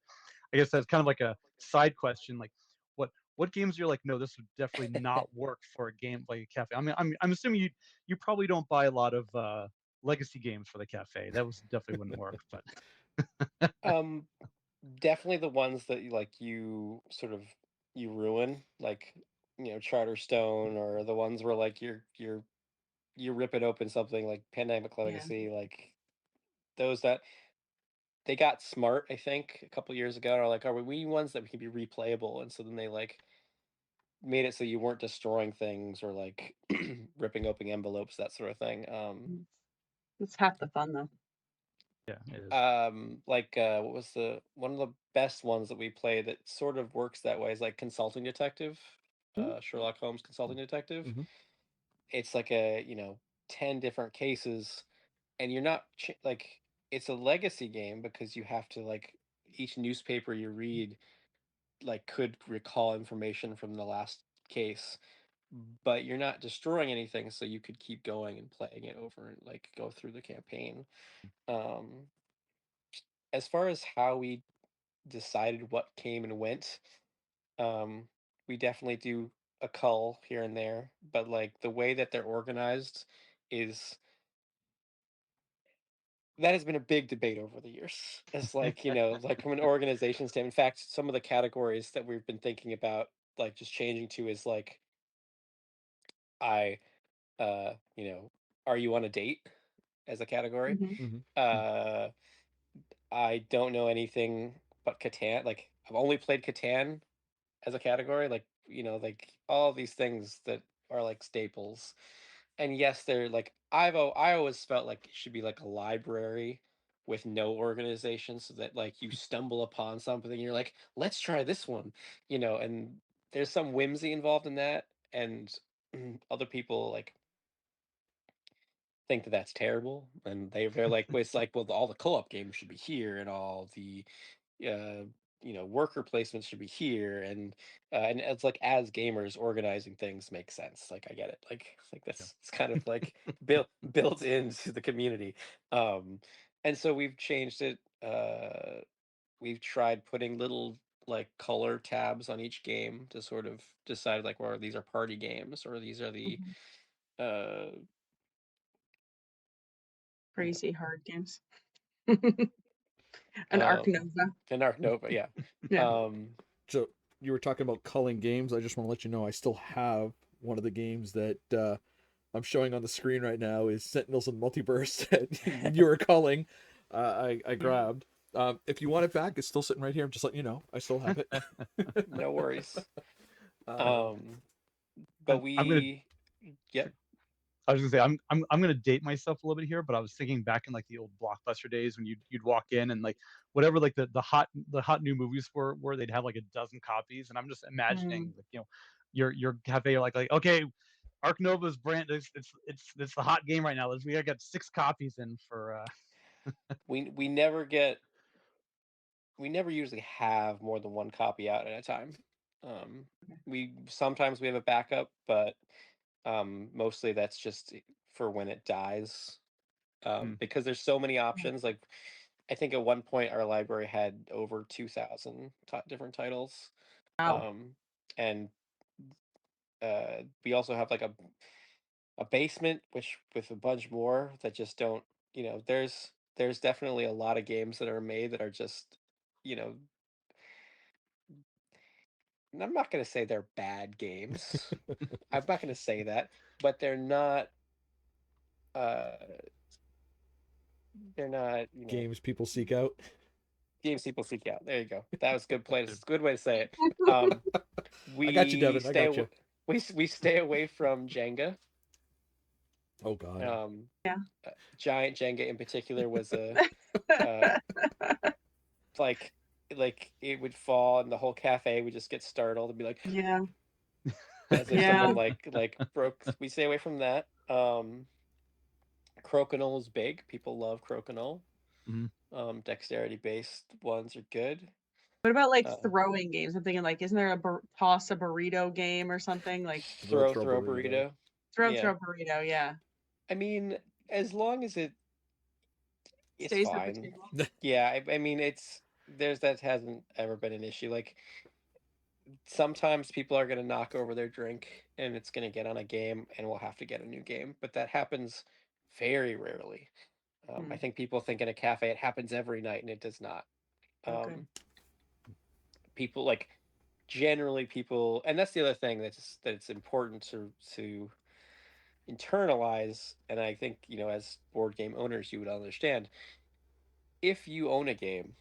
I guess that's kind of like a side question, like what games you're like, no, this would definitely not work for a game like a cafe. I mean, I'm assuming you probably don't buy a lot of legacy games for the cafe. That was definitely wouldn't work. But Um, definitely the ones that you sort of you ruin, like Charterstone, or the ones where like you're ripping open something like Pandemic Yeah. Legacy, like those that they got smart, I think, a couple years ago. Are like, are we ones that can be replayable? And so then they like made it so you weren't destroying things or like ripping open envelopes, that sort of thing. It's half the fun though. yeah, it is. Like what was the one of the best ones that we played that sort of works that way is like Consulting Detective, Sherlock Holmes Consulting Detective. Mm-hmm. It's like a 10 different cases, and you're not like it's a legacy game because you have to like each newspaper you read like could recall information from the last case, but you're not destroying anything, so you could keep going and playing it over and like go through the campaign. um as far as how we decided what came and went, um we definitely do a cull here and there, but like the way that they're organized is that has been a big debate over the years. It's like, like from an organization standpoint. In fact, some of the categories that we've been thinking about, like just changing to is like, I, are you on a date as a category? Mm-hmm. Mm-hmm. Uh, I don't know anything but Catan. Like I've only played Catan as a category. Like, like all these things that are like staples. And yes, they're like I always felt like it should be like a library with no organization, so that like you stumble upon something and you're like, let's try this one, and there's some whimsy involved in that, and other people like think that that's terrible, and they're like, well, it's like, well, all the co-op games should be here, and all the uh, worker placements should be here, and it's like as gamers, organizing things makes sense. Like I get it. Like Yeah. that's it's kind of like built into the community. Um, and so we've changed it. We've tried putting little like color tabs on each game to sort of decide like, well, these are party games, or these are the Mm-hmm. uh, you know, Crazy hard games. An Arc um, Nova. an Arc Nova, yeah. Yeah. Um, So you were talking about culling games. I just want to let you know I still have one of the games that I'm showing on the screen right now is Sentinels and Multiverse that you were culling. I grabbed. If you want it back, it's still sitting right here. I'm just letting you know. I still have it. no worries. uh, Um, but I'm gonna yep. I was gonna say I'm gonna date myself a little bit here, but I was thinking back in like the old Blockbuster days when you'd walk in and like whatever like the hot new movies were they'd have like a dozen copies, and I'm just imagining Mm. like your cafe like okay, Arc Nova's brand, it's the hot game right now. We gotta get 6 copies in for We never get we never usually have more than one copy out at a time. Um, we sometimes we have a backup, but mostly that's just for when it dies. Hmm. Because there's so many options. Like I think at one point our library had over 2,000 different titles. Wow. Um, and we also have like a basement which with a bunch more that just don't, there's definitely a lot of games that are made that are just, you know and I'm not going to say they're bad games. I'm not going to say that, but uh they're not, games people seek out. games people seek out. There you go. That was a good place. Good way to say it. Um, I got you, we Devin. I stay got aw- you. we stay away from Jenga. Oh God. Um, Yeah. Giant Jenga in particular was a uh, like it would fall and the whole cafe would just get startled and be like Yeah. as if Yeah. someone like broke. We stay away from that. Crokinole is big. People love Crokinole. Mhm. Dexterity based ones are good. What about like Uh, throwing games? I'm thinking like, isn't there a toss a burrito game or something like Throw throw burrito. burrito. throw Yeah. throw burrito? Yeah. I mean, as long as it's Stays at the fine. table. Yeah, I mean, that hasn't ever been an issue. Like sometimes people are gonna knock over their drink and it's gonna get on a game and we'll have to get a new game, but that happens very rarely. I think people think in a cafe it happens every night and it does not. Okay. People like generally people, and that's the other thing that it's important to internalize, and I think as board game owners you would understand, if you own a game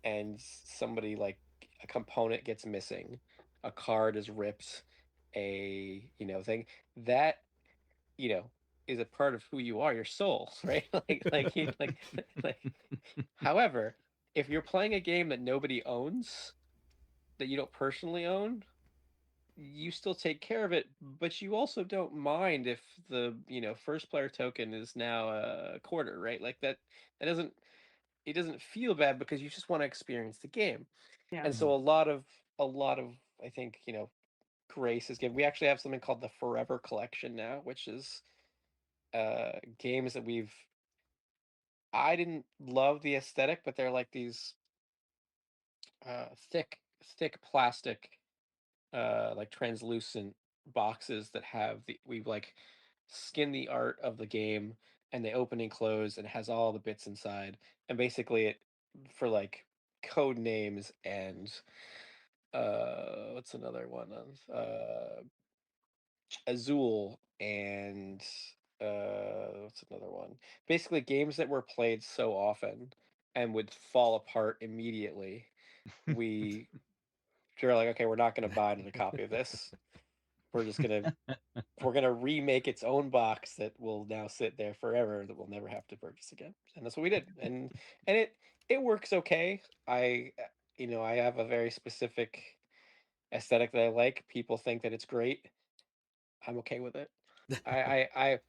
and somebody like a component gets missing, a card is ripped, a thing that you know is a part of who you are, your soul, right? Like however, if you're playing a game that nobody owns, that you don't personally own, you still take care of it, but you also don't mind if the first player token is now a quarter, right? Like that doesn't it doesn't feel bad because you just want to experience the game. Yeah. And so a lot of I think grace is given. We actually have something called the Forever Collection now, which is games that I didn't love the aesthetic, but they're like these thick plastic like translucent boxes that have we've like skinned the art of the game, and they open and close and it has all the bits inside, and basically it for like code names and what's another one on Azul and what's another one, basically games that were played so often and would fall apart immediately. We We're like, okay, we're not going to buy another copy of this. We're gonna remake its own box that will now sit there forever, that we'll never have to purchase again. And that's what we did. And it works okay. I have a very specific aesthetic that I like. People think that it's great. I'm okay with it. I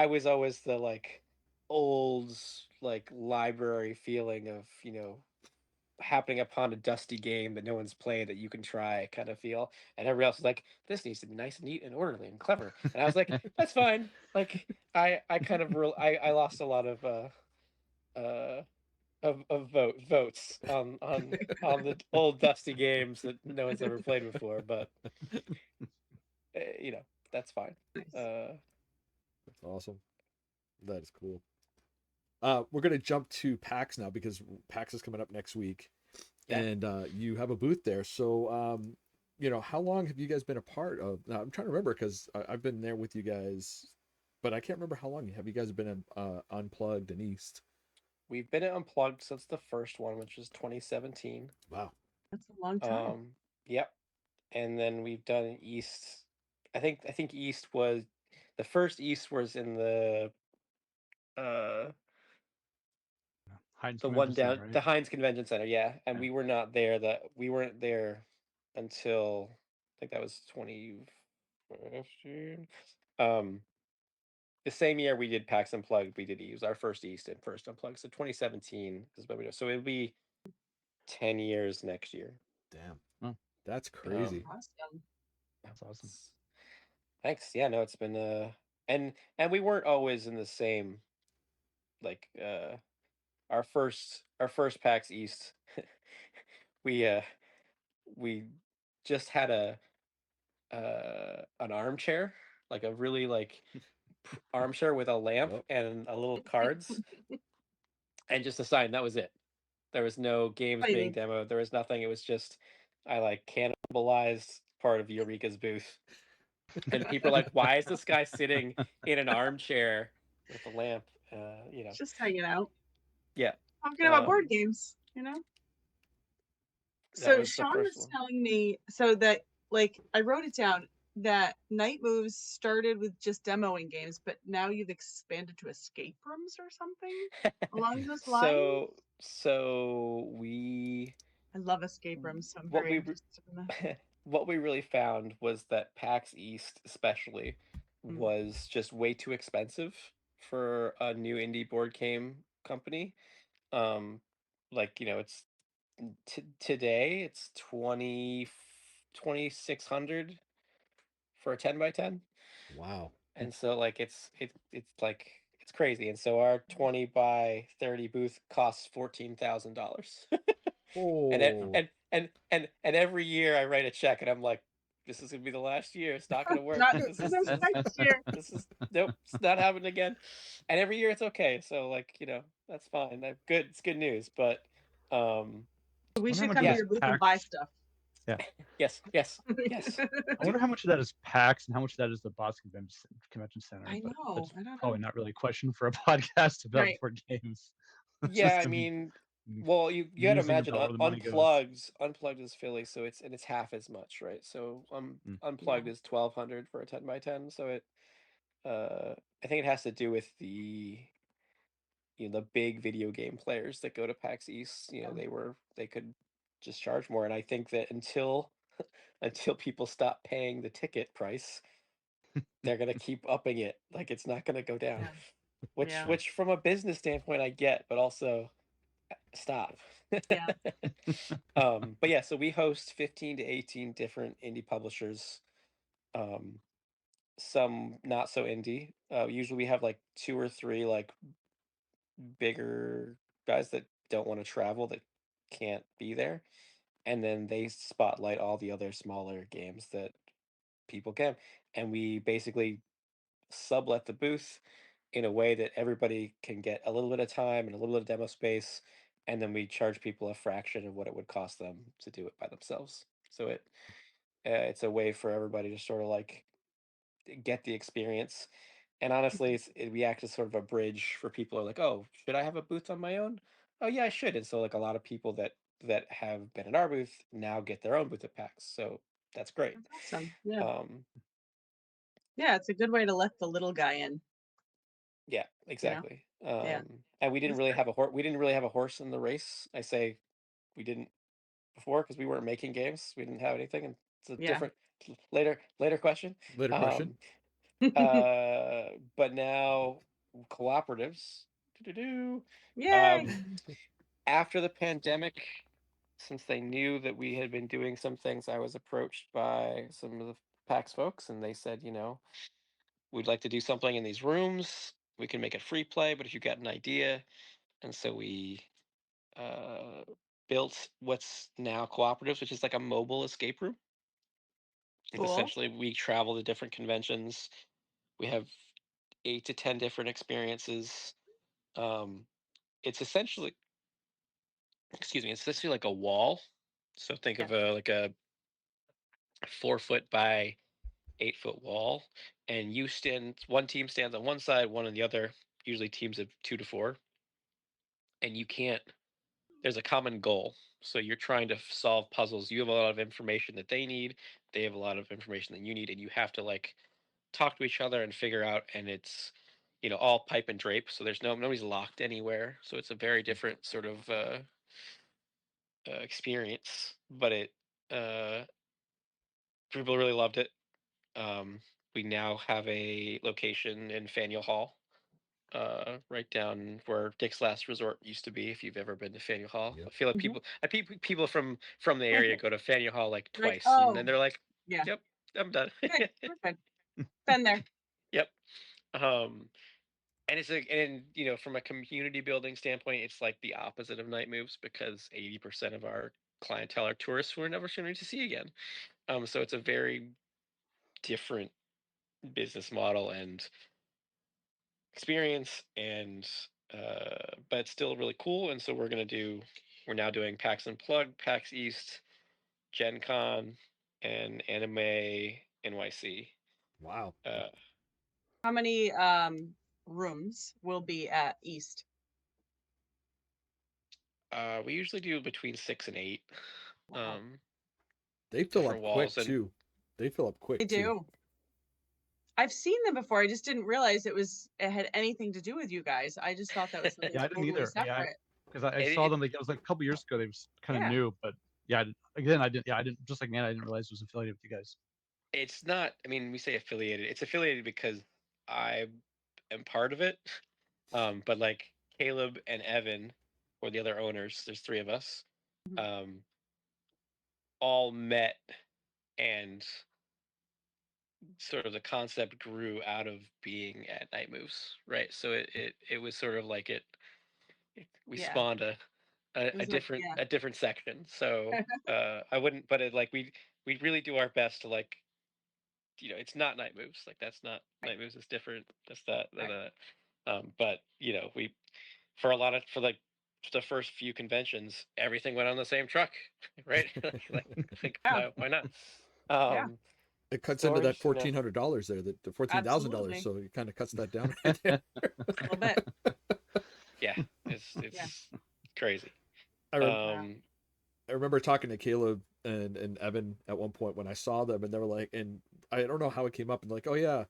was always the like old like library feeling of happening upon a dusty game that no one's played that you can try kind of feel, and everybody else is like, this needs to be nice and neat and orderly and clever, and I was like, that's fine. Like I kind of I lost a lot uh of votes on the old dusty games that no one's ever played before, but you know that's fine. Nice. That's awesome. That is cool. We're gonna jump to PAX now because PAX is coming up next week, Yeah. and you have a booth there. So, how long have you guys been a part of? Now, I'm trying to remember because I've been there with you guys, but I can't remember how long. Have you guys been in, Unplugged and East? We've been at Unplugged since the first one, which was 2017. Wow. That's a long time. Yep. And then we've done East. I think East was the first East was in uh Heinz the one Convention down Center, right? the Heinz Convention Center, yeah. And Yeah. we weren't there until I think that was 2015. Um the same year we did PAX Unplugged, we did use our first East and first Unplugged. So 2017 is when we do. So it'll be 10 years next year. Damn. Oh. That's crazy. Awesome. That's awesome. Thanks. Yeah, no, it's been and we weren't always in the same like our first PAX East. we we just had an armchair, like a really like armchair with a lamp Yep. and a little cards and just a sign. That was it. There was no games being Fighting. demoed. There was nothing. It was just I like cannibalized part of Eureka's booth. And people are like, why is this guy sitting in an armchair with a lamp? Just hanging out. Yeah. Talking about board Um, games, that So was the Sean first was one. telling me so that like I wrote it down that Night Moves started with just demoing games, but now you've expanded to escape rooms or something along those lines. So we I love escape rooms, so I'm what very we interested in that. what we really found was that PAX East especially Mm. was just way too expensive for a new indie board game company. Um, like it's today it's 2600 for a 10 by 10. Wow. And so like it's like it's crazy. And so our 20 by 30 booth costs $14,000. And Oh, every year I write a check and I'm like, this is gonna be the last year. It's not gonna work. Not This this is is next year. this is nope, it's not happening again. And every year it's okay. So like, that's fine. Good, it's good news. But We Wonder how should much come of to that's your booth and PAX. buy stuff. Yeah. yes, yes. I wonder how much of that is PAX and how much of that is the Boston Convention Center. I But know. that's I don't probably know. not really a question for a podcast about Right. board games. It's Yeah, just I gonna be mean, well, you gotta musing imagine about where the money goes. unplugged is Philly, so it's half as much, right? So Mm. unplugged Yeah. is 1,200 for a 10 by 10. So I think it has to do with the big video game players that go to PAX East. Yeah. They could just charge more, and I think that until until people stop paying the ticket price, they're gonna keep upping it. Like it's not gonna go down. Yeah. Which Yeah. which from a business standpoint I get, but also stop. Yeah. But yeah, so we host 15 to 18 different indie publishers. Um, some not so indie. Usually we have like two or three like bigger guys that don't want to travel that can't be there, and then they spotlight all the other smaller games that people can, and we basically sublet the booth in a way that everybody can get a little bit of time and a little bit of demo space, and then we charge people a fraction of what it would cost them to do it by themselves. So it's a way for everybody to sort of like get the experience. And honestly, we act as sort of a bridge for people who are like, oh, should I have a booth on my own? Oh yeah, I should. And so like a lot of people that have been in our booth now get their own booth at PAX. So that's great. That's awesome. Yeah. Um, Yeah. It's a good way to let the little guy in. yeah, You know? exactly. Yeah. And we didn't That's really great. have a horse. We didn't really have a horse in the race. I say we didn't before because we weren't making games. We didn't have anything, and it's a Yeah. different later question. later question. But now cooperatives. Doo-doo-doo. Yay. After the pandemic, since they knew that we had been doing some things, I was approached by some of the PAX folks, and they said, we'd like to do something in these rooms. We can make it free play, but if you got an idea, and so we uh, built what's now cooperatives, which is like a mobile escape room. It's Cool. essentially we travel to different conventions. We have 8 to 10 different experiences. Um, it's essentially, excuse me, it's essentially like a wall. So think Yeah. of like a 4 foot by 8 foot wall, and one team stands on one side, one on the other. Usually teams of 2 to 4, and you can't. There's a common goal. So you're trying to solve puzzles. You have a lot of information that they need. They have a lot of information that you need, and you have to like talk to each other and figure out. And it's all pipe and drape. So there's nobody's locked anywhere. So it's a very different sort of experience. But uh, people really loved it. We now have a location in Faneuil Hall, right down where Dick's Last Resort used to be. If you've ever been to Faneuil Hall, Yep. I feel like Mhm. people from the area go to Faneuil Hall like Like, twice, and then oh, they're like, yeah. "Yep, I'm done." Good. We're good. Been there. Yep. Um, and from a community building standpoint, it's like the opposite of Night Moves because 80% of our clientele are tourists who are never going to see again. So it's a very different business model and experience, and but it's still really cool. And so we're now doing PAX Unplugged, PAX East, Gen Con, and Anime NYC. Wow. How many rooms will be at East? We usually do between 6 and 8. Wow. They fill Different up walls, quick and too. They fill up They quick too. do. I've seen them before. I just didn't realize it had anything to do with you guys. I just thought that was something Yeah, I didn't totally either. Yeah, separate. because I it, saw it them. Like, it was like a couple years ago. They was kind of Yeah. new, but yeah, again, I didn't. Yeah, I didn't. Just like Nana, I didn't realize it was affiliated with you guys. it's not. I mean, we say affiliated. It's affiliated because I am part of it. But like Caleb and Evan, or the other owners, there's three of us. Mhm. All met and sort of the concept grew out of being at Night Moves, right? So it was sort of like we Yeah. spawned It a was like, different yeah. a different section. So I wouldn't, but it like we really do our best to like, it's not Night Moves, like that's not Right. Night Moves is different. That's that. Right. But we for like the first few conventions, everything went on the same truck, right? Like Yeah. why not? Yeah. Um, It cuts into that storage, $1,400 there, the $14,000. Absolutely. So it kind of cuts that down right there. A little bit. yeah, it's Yeah. crazy. I, rem- Yeah. I remember talking to Caleb and Evan at one point when I saw them, and they were like, and I don't know how it came up, and like, oh yeah,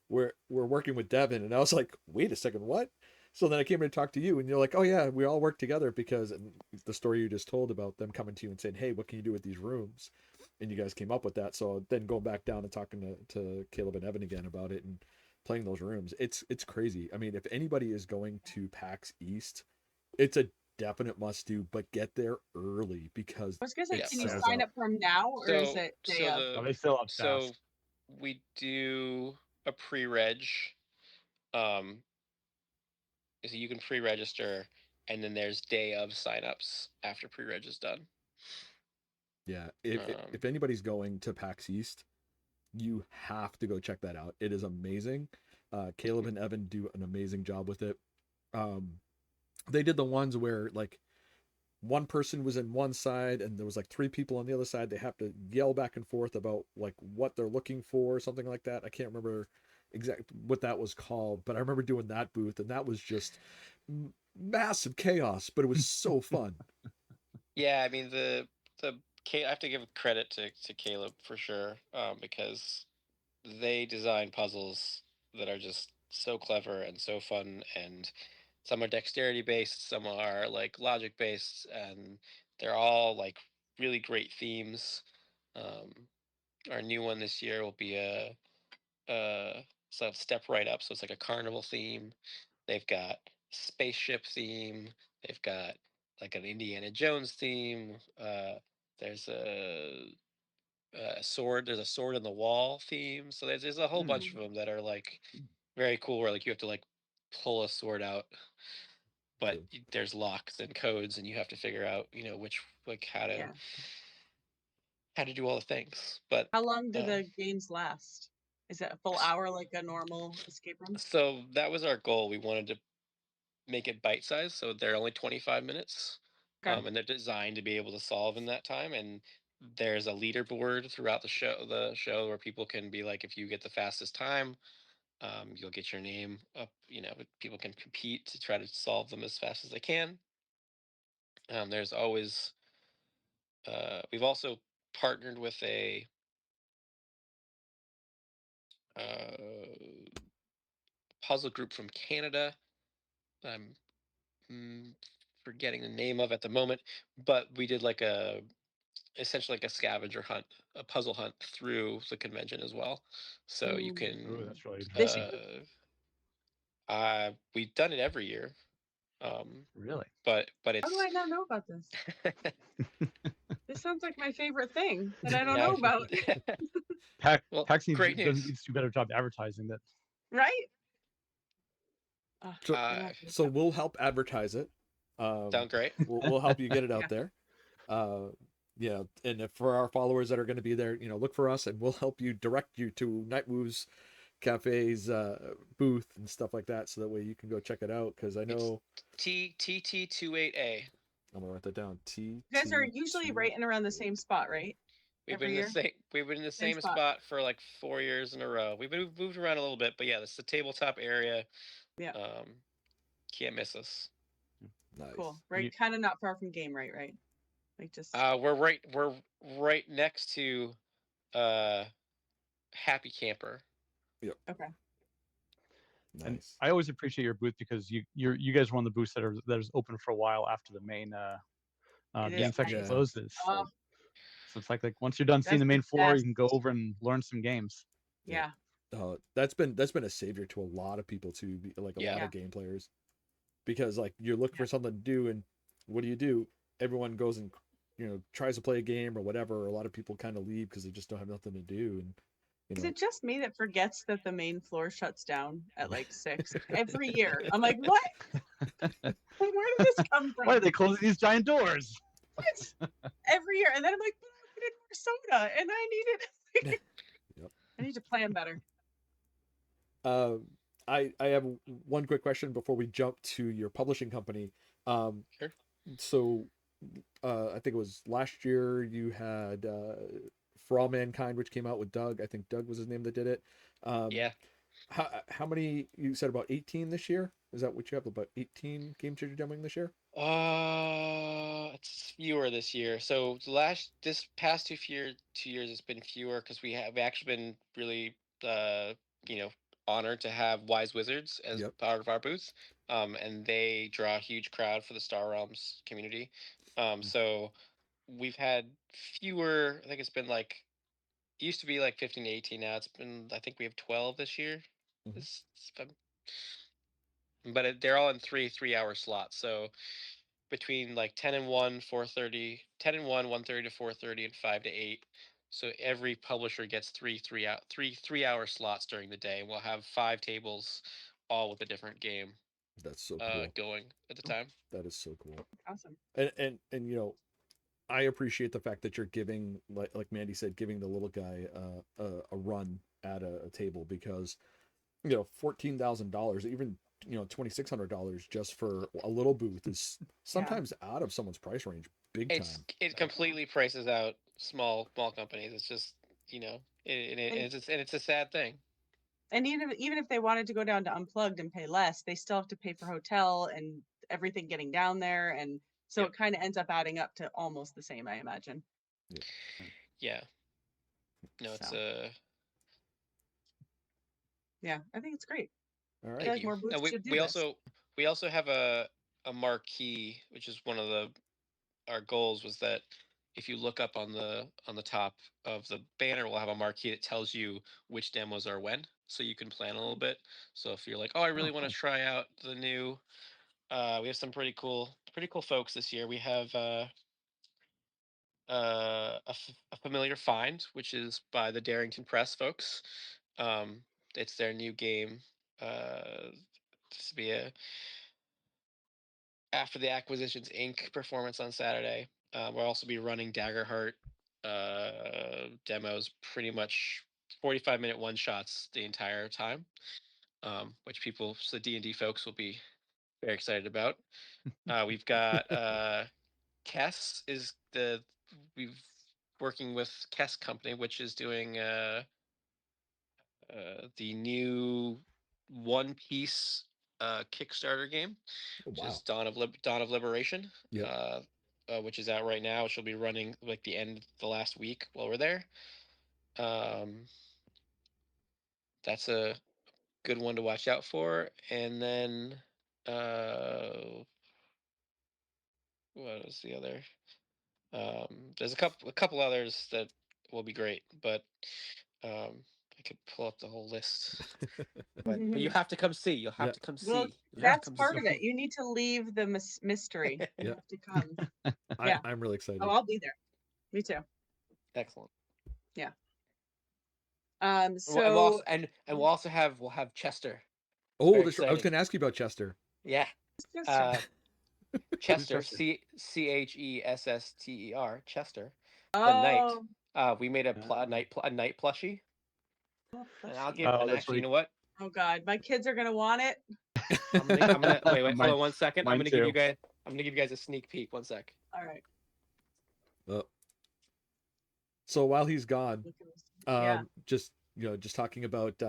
we're working with Devon, and I was like, wait a second, what? So then I came in to talk to you, and you're like, oh yeah, we all work together because, and the story you just told about them coming to you and saying, hey, what can you do with these rooms? And you guys came up with that. So then going back down and talking to Caleb and Evan again about it and playing those rooms, it's crazy. I mean, if anybody is going to PAX East, it's a definite must do, but get there early because I was gonna say, it can you sells sign out. up from now, or is So it day so of? Oh, the they fill up so fast. we do a pre-reg. Um, so you can pre-register, and then there's day of signups after pre-reg is done. Yeah, Um, if anybody's going to PAX East, you have to go check that out. It is amazing. Caleb and Evan do an amazing job with it. Um, they did the ones where like one person was in one side and there was like three people on the other side. They have to yell back and forth about like what they're looking for, something like that. I can't remember exactly what that was called, but I remember doing that booth, and that was just massive chaos, but it was so fun. yeah, I mean I have to give credit to Caleb for sure, because they design puzzles that are just so clever and so fun, and some are dexterity based, some are like logic based, and they're all like really great themes. Um, our new one this year will be so Step Right Up, so it's like a carnival theme. They've got spaceship theme. They've got like an Indiana Jones theme. There's a sword. There's a sword in the wall theme. So there's a whole bunch of them that are like very cool. Where like you have to like pull a sword out, but there's locks and codes, and you have to figure out which like Yeah. how to do all the things. But How long do the games last? Is it a full hour like a normal escape room? so that was our goal. We wanted to make it bite sized, so they're only 25 minutes, Okay. and they're designed to be able to solve in that time. And there's a leaderboard throughout the show where people can be like, if you get the fastest time, you'll get your name up. People can compete to try to solve them as fast as they can. There's always we've also partnered with a uh, puzzle group from Canada. I'm forgetting the name of at the moment, but we did like essentially like a scavenger hunt, a puzzle hunt through the convention as well. So you Mm. Ooh, can, that's really This interesting. we've done it every year, um, Really? but How do it's I not know about this? This sounds like my favorite thing that I don't yeah. know about. Well, PAX great doesn't news. need to do a better job advertising that. Right? So I'm gonna Uh, have to look so up. we'll help advertise it. Sound great? We'll help you get it Yeah. out there. Uh, yeah, and if for our followers that are going to be there, look for us, and we'll help you direct you to Night Moves Cafe's booth and stuff like that, so that way you can go check it out. Because I It's know TT28A. I'm gonna write that down. T You guys are T usually two. right in around the same spot, right? We've been Every in the year? same we've been in the Same same spot. spot for like 4 years in a row. We've moved around a little bit, but yeah, it's the tabletop area. Yeah. Um, can't miss us. Nice. Cool. Right. Kind of not far from Game right? Like just We're right next to uh Happy Camper. Yep. okay. And Nice. I always appreciate your booth because you guys are one of the booths that is open for a while after the main It main is section nice. closes. Oh, So it's like once you're done seeing that's the the main floor, you best. can go over and learn some games. Yeah. That's been a savior to a lot of people too, like a lot Yeah. of game players, because like you're looking Yeah. for something to do, and what do? Everyone goes and tries to play a game or whatever. Or a lot of people kind of leave because they just don't have nothing to do, and You Is know, it just me that forgets that the main floor shuts down at like 6 every year? I'm like, what? Where did this come Why are from? they closing these giant doors? What? Every year. And then I'm like, but I wanted more soda and I needed Yep. I need to plan better. uh, I have one quick question before we jump to your publishing company. Um, Sure. so I think it was last year you had For All Mankind, which came out with Doug. I think Doug was his name that did it. Yeah. How many, you said about 18 this year? Is that what you have, about 18 games that you're demoing this year? It's fewer this year. So this past 2 years, it's been fewer because we actually been really you know honored to have Wise Wizards as Yep. part of our booth, and they draw a huge crowd for the Star Realms community. So we've had fewer. I think it's been like it used to be like 15 to 18. Now it's been I think we have 12 this year. Mhm. But they're all in 3 3-hour slots. So between like 10 and 1, 4:30, 10 and 1, 1:30 to 4:30, and 5 to 8. So every publisher gets three 3-hour slots during the day. We'll have 5 tables, all with a different game That's so cool. going at the time. That is so cool. Awesome. And you know, I appreciate the fact that you're giving, like Mandy said, giving the little guy a run at a table, because you know, $14,000, even you know, $2,600 just for a little booth is sometimes out of someone's price range, big time. It completely prices out small companies. It's just it's a sad thing. And even if they wanted to go down to Unplugged and pay less, they still have to pay for hotel and everything getting down there, and so Yep. it kind of ends up adding up to almost the same, I imagine. Yeah. No, it's So. Yeah, I think it's great. All I right. feel like more booths we should do we this. also have a marquee, which is one of our goals was that if you look up on the top of the banner, we'll have a marquee that tells you which demos are when, so you can plan a little bit. So if you're like, oh, I really want to try out the new, we have some pretty cool folks this year. We have a familiar find, which is by the Darrington Press folks. Um, it's their new game. This will be a After the Acquisitions Inc. performance on Saturday. We'll also be running Daggerheart demos, pretty much 45-minute one shots the entire time, which so D&D folks will be very excited about. We've got Kess is we've working with Kess Company, which is doing the new One Piece Kickstarter game, Oh, which wow. is Dawn of Liberation, Yep. which is out right now. Which will be running like the end of the last week while we're there. That's a good one to watch out for. And then what is the other? There's a couple others that will be great, but I could pull up the whole list. But you have to come see. You'll have to come Well, see. You have to that's come part see. of it. You need to leave the mystery. You Yep. have to come. Yeah. I'm really excited. Oh, I'll be there. Me too. Excellent. Yeah. So we'll also have Chester. Oh, I was going to ask you about Chester. Yeah. Chester, Chester? Chester, Chester, the Oh. knight. We made a night plushie. Oh, And I'll plushie. give. And actually, you know what? Oh God, my kids are gonna want it. I'm gonna wait. Hold on one second. I'm mine gonna give you guys a sneak peek. One sec. All right. So while he's gone, Look at this. just just talking about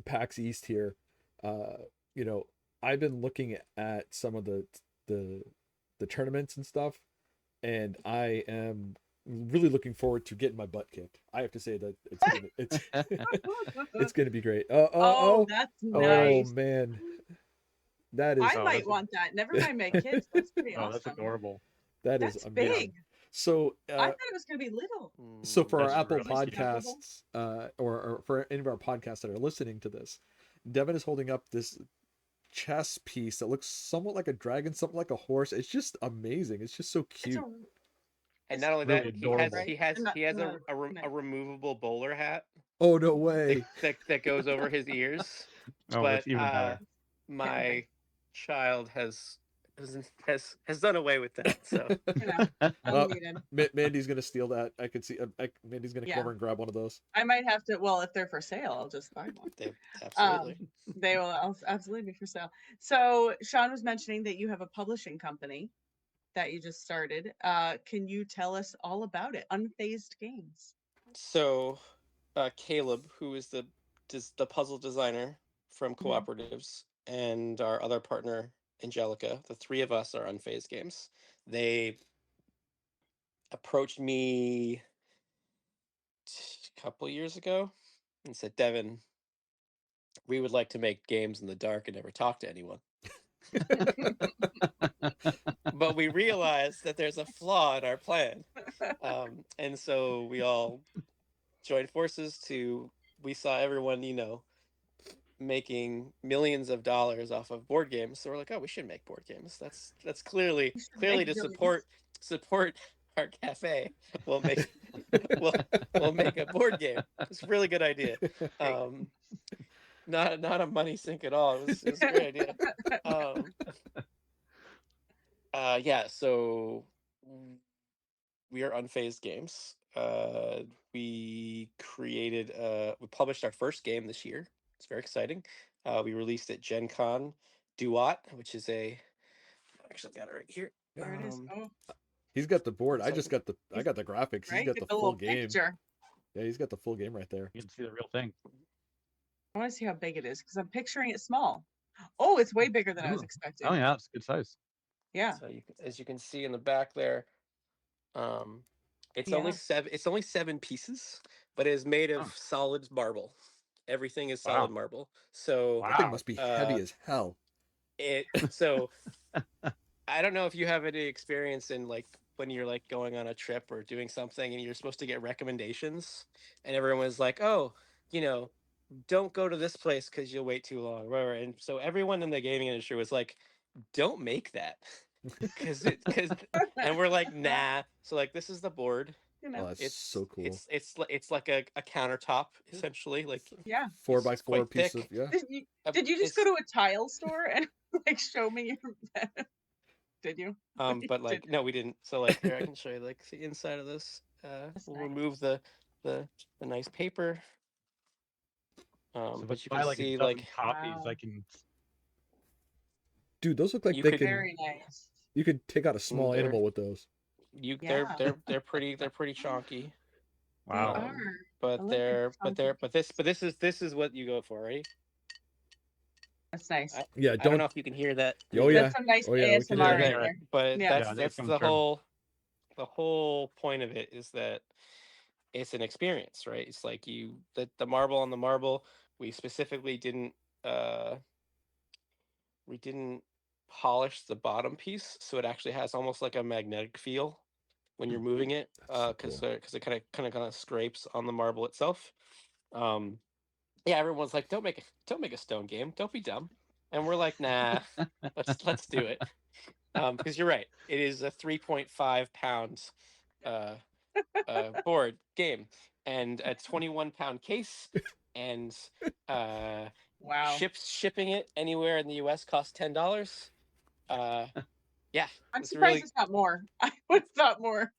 PAX East here, you know, I've been looking at some of the tournaments and stuff, and I am really looking forward to getting my butt kicked. I have to say that it's gonna be great. Oh, that's nice. Oh man, that is. I might want that. Never mind my kids. That's pretty awesome. That's adorable. That's big. amazing. So I thought it was gonna be little. So for our That's Apple really podcasts, or for any of our podcasts that are listening to this, Devon is holding up this chess piece that looks somewhat like a dragon, something like a horse. It's just amazing. It's just so cute. And It's not only really that, adorable. he has Not- he has not- a removable bowler hat Oh no way. that goes over his ears. Oh, But it's even better. my child has done away with that. So You know, unneeded. Mandy's gonna steal that. I could see. Mandy's gonna come Yeah. over and grab one of those. I might have to. Well, if they're for sale, I'll just buy one. absolutely. They will absolutely be for sale. So Sean was mentioning that you have a publishing company that you just started. Can you tell us all about it? Unphased Games. So Caleb, who is the puzzle designer from Mhm. Cooperatives, and our other partner Angelica, the three of us are Unphased Games. They approached me a couple years ago and said, Devon, we would like to make games in the dark and never talk to anyone. But we realized that there's a flaw in our plan. And so we all joined forces we saw everyone, making millions of dollars off of board games. So we're like, oh, we should make board games. That's clearly You should to make support our cafe. We'll make we'll make a board game. It's a really good idea. Not a money sink at all. It was a great idea. Yeah, so we are Unphased Games. We published our first game this year. It's very exciting. We released at Gen Con Duat, which is I actually got it right here. There it is. Oh, He's got the board. I So- just got the graphics. right. He's got Get the the full little game. picture. Yeah, he's got the full game right there. You can see the real thing. I want to see how big it is because I'm picturing it small. Oh, it's way bigger than I was Ooh. expecting. Oh yeah, it's a good size. Yeah. So as you can see in the back there, it's Yeah. only seven pieces, but it is made of Huh. solid marble. Everything is Wow. solid marble. So Wow. That thing must be heavy Uh, as hell. so I don't know if you have any experience in like when you're like going on a trip or doing something and you're supposed to get recommendations and everyone's like, oh, don't go to this place because you'll wait too long, whatever. And so everyone in the gaming industry was like, don't make that because and we're like, nah. So like this is the board. You Oh, know. that's It's so cool. it's like a countertop essentially, like Yeah. 4x4 quite piece thick. of yeah. Did you just go to a tile store and like show me your Did you? But like no, we didn't. So like here I can show you like the inside of this. We'll nice. remove the nice paper. So if But I you buy can like a see dozen like copies, Wow. I can. Dude, those look like You they could- can. Very nice. You could take out a small they're- animal with those. Yeah. they're pretty chonky. Wow. They Um, are. I But like they're the but this is what you go for, right? That's nice. Yeah, I don't know if you can hear that. Oh yeah. That's some nice Oh, yeah, we can ASMR hear right it. there. But Yeah. Yeah, that's comes the through. whole point of it is that it's an experience, right? It's like the marble on the marble. We specifically didn't polish the bottom piece, so it actually has almost like a magnetic feel when you're moving it, That's so because it kind of scrapes on the marble itself. Yeah, everyone's like, don't make a stone game, don't be dumb, and we're like, nah, let's do it, because you're right, it is a 3.5 pounds board game and a 21-pound case, and Wow. shipping it anywhere in the US costs $10. Yeah, I'm it's surprised really- it's not more. I would have thought more.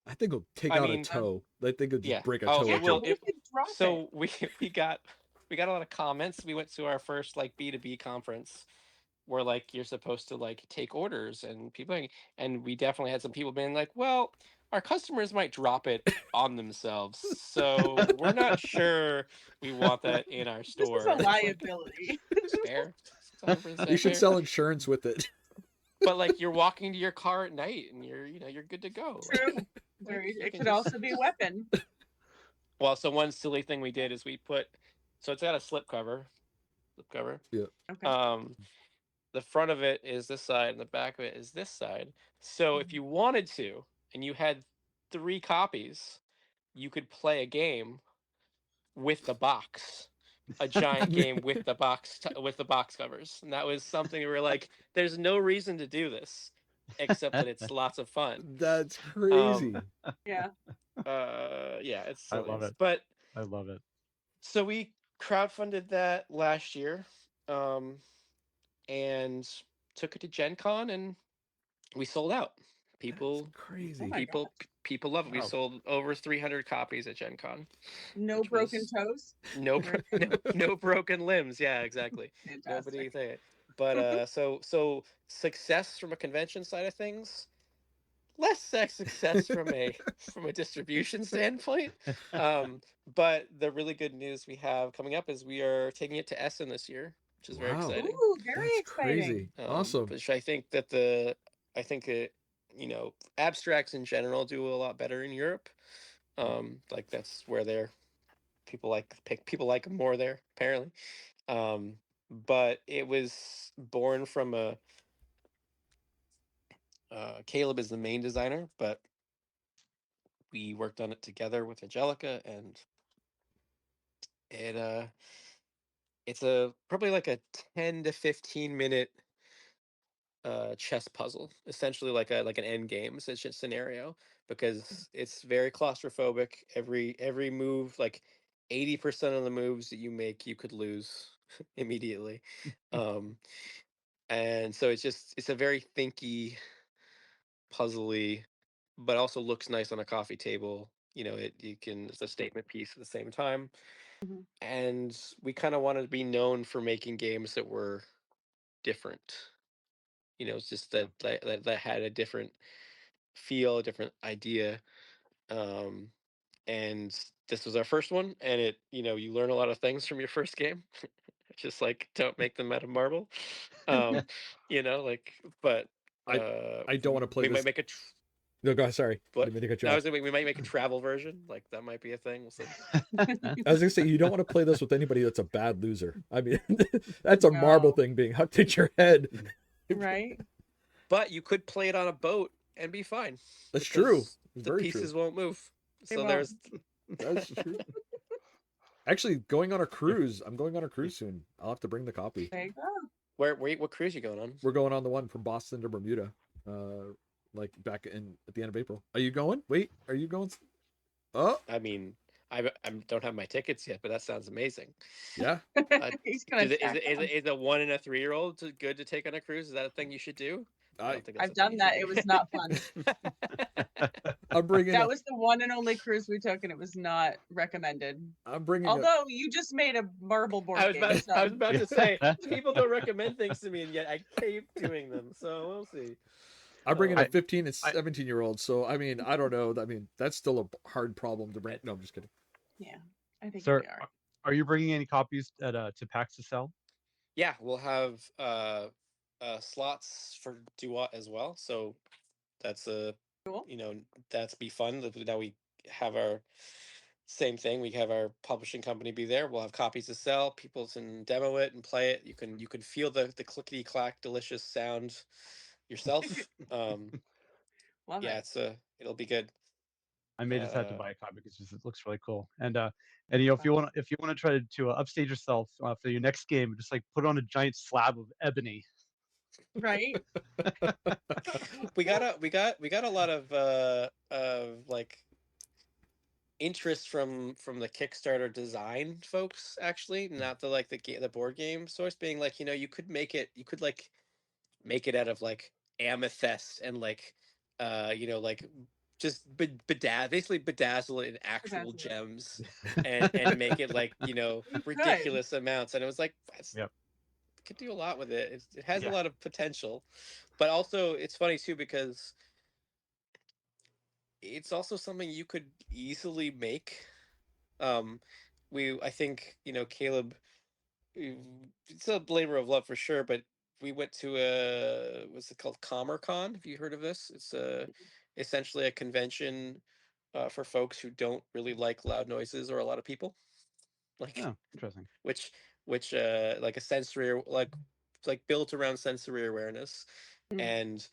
I think it'll take I out mean, a toe. I think it'll just yeah. break a Oh, toe. it or will- two. We could drop it. So we got a lot of comments. We went to our first like B2B conference where like you're supposed to like take orders and and we definitely had some people being like, well, our customers might drop it on themselves, so we're not sure we want that in our This store. is a It's like, liability. it's fair. It's 100% You should fair. sell insurance with it. But like you're walking to your car at night and you're good to go. Like, True. Very, you it can could just- also be a weapon. well, so one silly thing we did is so it's got a slip cover. Okay. The front of it is this side and the back of it is this side. So if you wanted to and you had 3 copies, you could play a game with the box. A giant game with the box with the box covers. And that was something we were like, there's no reason to do this. except that it's lots of fun. That's crazy. Yeah. Yeah, it's I silly. love it. But I love it. so we crowdfunded that last year, and took it to Gen Con, and we sold out. That's People crazy. my people people love it. We Wow. sold over 300 copies at Gen Con. No which broken was- toes. No, Very no broken limbs. Yeah, exactly. fantastic. Nobody say it. But so success from a convention side of things, less success from a distribution standpoint. But the really good news we have coming up is we are taking it to Essen this year, which is very Wow. exciting. Ooh, very That's exciting. crazy. Awesome. Which I think you know, abstracts in general do a lot better in Europe. Like that's where people like them more there apparently. But it was born from Caleb is the main designer, but we worked on it together with Angelica, and it it's probably like a 10 to 15 minute chess puzzle, essentially like an end game scenario, because it's very claustrophobic. Every move, like 80% of the moves that you make, you could lose immediately. um and so it's a very thinky, puzzly, but also looks nice on a coffee table. You know, it's a statement piece at the same time. Mhm. And we kind of wanted to be known for making games that were different. You know, it's just that had a different feel, a different idea. Um, and this was our first one, and you learn a lot of things from your first game. Just like don't make them out of marble. Um, like, but I don't want to play we this. might make No, go ahead. Sorry. I but didn't mean to cut you no, I off. was thinking we might make a travel version. Like that might be a thing. We'll see. I was gonna say you don't want to play this with anybody that's a bad loser. I mean, that's a marble No. thing being hucked at your head. Right? But you could play it on a boat and be fine. That's true. because It's The very pieces true. won't move. They So won't. there's That's true. Actually, going on a cruise. I'm going on a cruise soon. I'll have to bring the copy. There you go. what cruise you going on? We're going on the one from Boston to Bermuda. Like back at the end of April. Are you going? Wait, are you going? Oh, I mean, I don't have my tickets yet, but that sounds amazing. yeah. He's gonna Is tack on. is a 1 and a 3-year-old good to take on a cruise? Is that a thing you should do? I don't think that's I've a thing done you that. should It do. was not fun. I'm bringing. That was the one and only cruise we took, and it was not recommended. I'm bringing. Although you just made a marble board I was game, about, so I was about to say people don't recommend things to me, and yet I keep doing them. So we'll see. I'm bringing a I- 15 and 17-year-old. So I mean, I don't know. I mean, that's still a hard problem to bring. No, I'm just kidding. yeah, I think Sir, we are. are you bringing any copies to PAX to sell? Yeah, we'll have slots for Duat as well. So that's Cool. that's be fun. Now we have our same thing. We have our publishing company be there. We'll have copies to sell. People can demo it and play it. You can feel the clickety clack delicious sound yourself. Love Yeah, it. it'll be good. I may just have to buy a copy because it looks really cool. And if you Wow. want to try to upstage yourself for your next game, just like put on a giant slab of ebony. Right? we got a lot of like interest from the Kickstarter design folks, actually, not the board game source, being like, you could like make it out of like amethyst and like like just basically bedazzle it in actual Bedazzle it. gems and make it like You could. ridiculous amounts. And it was like, Yep. could do a lot with it. It has Yeah. a lot of potential, but also it's funny too because it's also something you could easily make. Um, I think Caleb. It's a labor of love for sure, but we went to what's it called, CommerCon? Have you heard of this? It's essentially a convention for folks who don't really like loud noises or a lot of people, like Oh, interesting. which like a like built around sensory awareness. Mm. And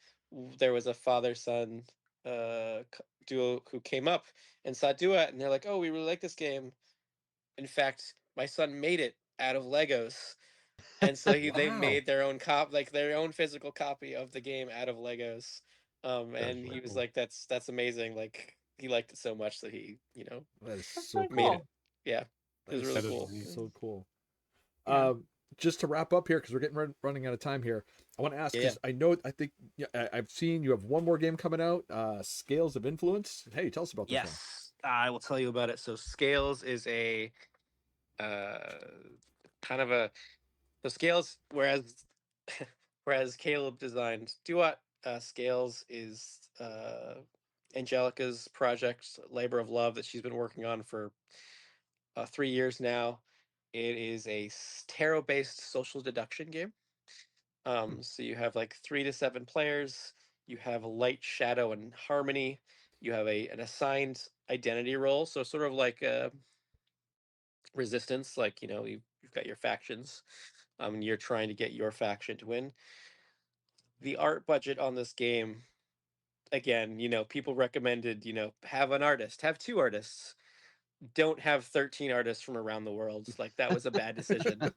there was a father-son duo who came up and saw Duet, and they're like, oh, we really like this game. In fact, my son made it out of Legos. And so they Wow. made their own their own physical copy of the game out of Legos. And really he was cool. like, "That's amazing." Like he liked it so much that he, That is That's so really cool. made cool. it. Yeah, it That was is really That is cool. neat. so cool. Yeah. Just to wrap up here, because we're getting running out of time here. I want to ask, Yeah. because I think I've seen you have one more game coming out, Scales of Influence. Hey, tell us about this one. Yes, I will tell you about it. So Scales is a uh, kind of a so Scales, whereas Caleb designed Duat, Scales is Angelica's project, labor of love that she's been working on for 3 years now. It is a tarot-based social deduction game. So you have like 3 to 7 players. You have a light, shadow, and harmony. You have an assigned identity role, so sort of like a resistance. Like you've got your factions, and you're trying to get your faction to win. The art budget on this game, again, people recommended, have an artist, have 2 artists, don't have 13 artists from around the world. Like that was a bad decision.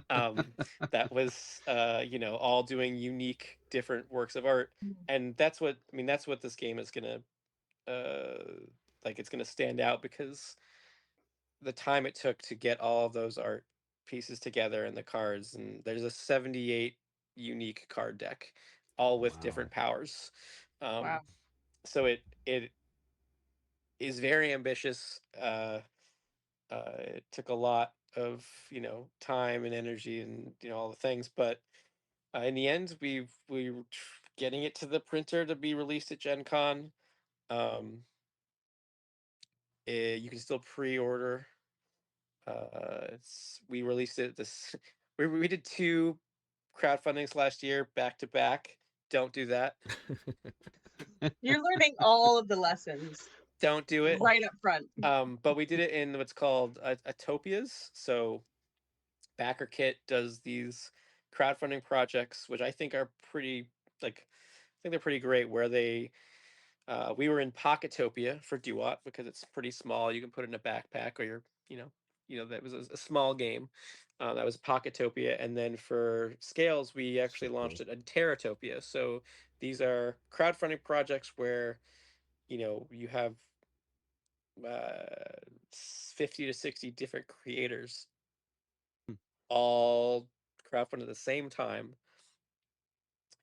um that was all doing unique different works of art, and that's what this game is gonna like it's gonna stand out, because the time it took to get all of those art pieces together and the cards, and there's a 78 unique card deck, all with Wow. different powers. Wow. So it is very ambitious. It took a lot of time and energy and all the things, but in the end, we were getting it to the printer to be released at Gen Con. You can still pre-order. We released it this. We did 2 crowdfundings last year back to back. Don't do that. You're learning all of the lessons Don't do it. right up front. But we did it in what's called Utopias. So Backer Kit does these crowdfunding projects, which I think are pretty I think they're pretty great. Where we were in Pocketopia for Duat because it's pretty small. You can put it in a backpack, or that was a small game. That was Pocketopia, and then for Scales, we actually So launched cool. it in Terratopia. So these are crowdfunding projects where you have 50 to 60 different creators all crowdfund at the same time,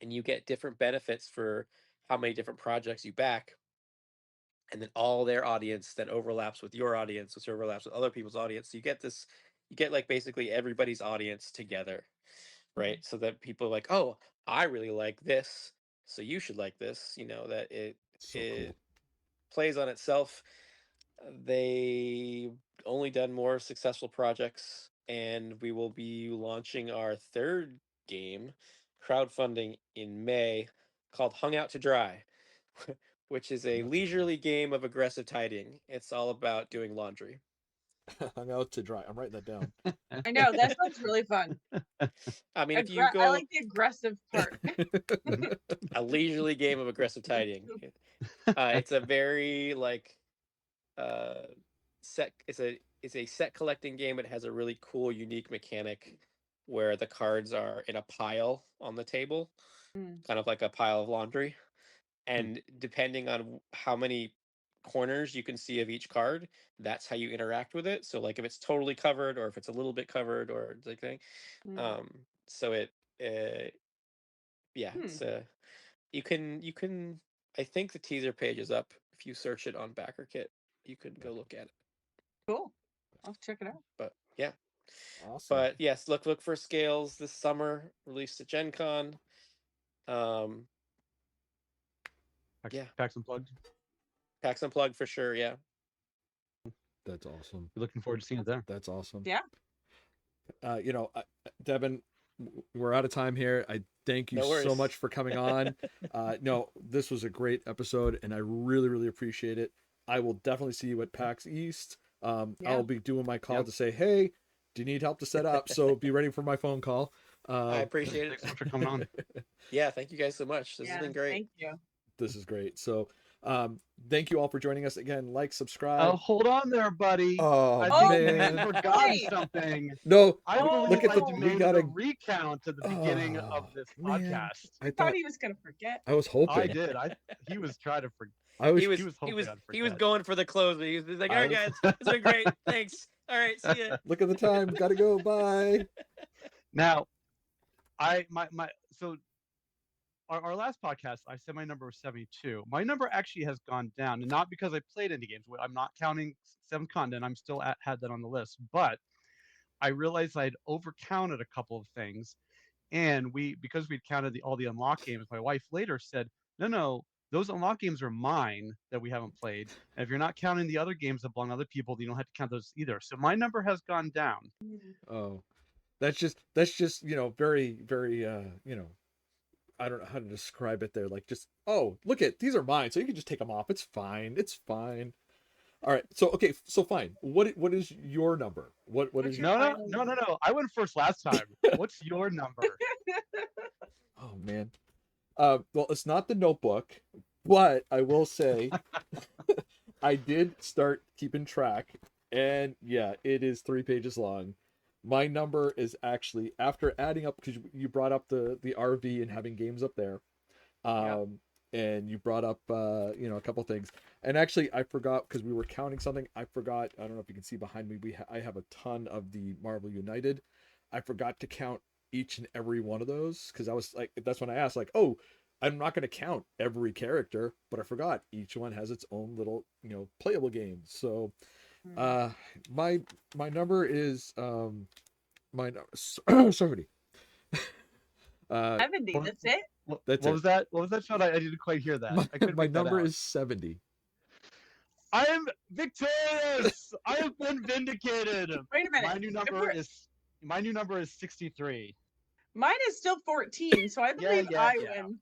and you get different benefits for how many different projects you back, and then all their audience that overlaps with your audience, which overlaps with other people's audience. So you get like basically everybody's audience together, right? So that people are like, oh, I really like this, so you should like this. That So it cool. plays on itself. They only done more successful projects, and we will be launching our 3rd game, crowdfunding, in May, called Hung Out to Dry, which is a Hung Out to Dry. leisurely game of aggressive tidying. It's all about doing laundry. Hung Out to Dry. I'm writing that down. I know that sounds really fun. I mean, if you I go like the aggressive part. a leisurely game of aggressive tidying, it's a very uh, set. It's a set collecting game. It has a really cool, unique mechanic where the cards are in a pile on the table, Mm, kind of like a pile of laundry. And depending on how many corners you can see of each card, that's how you interact with it. So, like if it's totally covered, or if it's a little bit covered, or like thing. mm. Um, so uh, yeah, Hmm. it's you can. I think the teaser page is up. If you search it on BackerKit, you can go look at it. Cool. I'll check it out. But yeah. Awesome. But yes, look for Scales this summer, released at Gen Con. Um, yeah, PAX Unplugged. PAX Unplugged for sure. Yeah. That's awesome. We're looking forward to seeing it there. That's awesome. Yeah. Devon, we're out of time here. I thank you No so worries. much for coming on. No, this was a great episode, and I really, really appreciate it. I will definitely see you at PAX East. Yeah. I'll be doing my call Yep. to say, hey, do you need help to set up? So be ready for my phone call. I appreciate Thanks it. so much for coming on. Yeah, thank you guys so much. This has Yeah. been great. Thank you. This is great. So Thank you all for joining us again. Like, Oh, subscribe. hold on there, buddy. Oh, I Oh, think man. you've forgotten Wait. something. No, I Oh, believe look at I the, we demanded gotta, a recount at the beginning of this man. podcast. I thought thought, he was gonna forget. I was hoping. I did. He was trying to forget. I was, He was hoping I'd he was forget. going for the close. He was like, all I right, was- guys, it's been great. Thanks. All right, see ya. look at the time. Gotta go. Bye. Now, so our last podcast, I said my number was 72. My number actually has gone down, and not because I played indie games. I'm not counting Seventh Continent. I'm still had that on the list, but I realized I'd overcounted a couple of things, and because we'd counted all the unlock games. My wife later said, "No, those unlock games are mine that we haven't played. And if you're not counting the other games that belong to other people, then you don't have to count those either." So my number has gone down. Oh, that's just, very, very, I don't know how to describe it there. Like, just, oh, look at, these are mine. So you can just take them off. It's fine. It's fine. All right. So, okay. So fine. What is your number? What What's is your your, No. I went first last time. What's your number? oh man. Well, it's not the Notebook, but I will say I did start keeping track, and yeah, it is 3 pages long. My number is actually, after adding up, because you brought up the RV and having games up there, and you brought up a couple things, and actually I forgot, because we were counting something. I forgot. I don't know if you can see behind me. I have a ton of the Marvel United. I forgot to count each and every one of those, because I was like, that's when I asked, like, oh, I'm not going to count every character, but I forgot each one has its own little playable game. So uh my number is my 70. 70. What, That's it. what That's was it. that? What was that, Sean? I didn't quite hear that. I couldn't My make that number out. is 70. I am victorious. I have been vindicated. Wait a minute. My new number is 63. Mine is still 14, so I believe I yeah. win.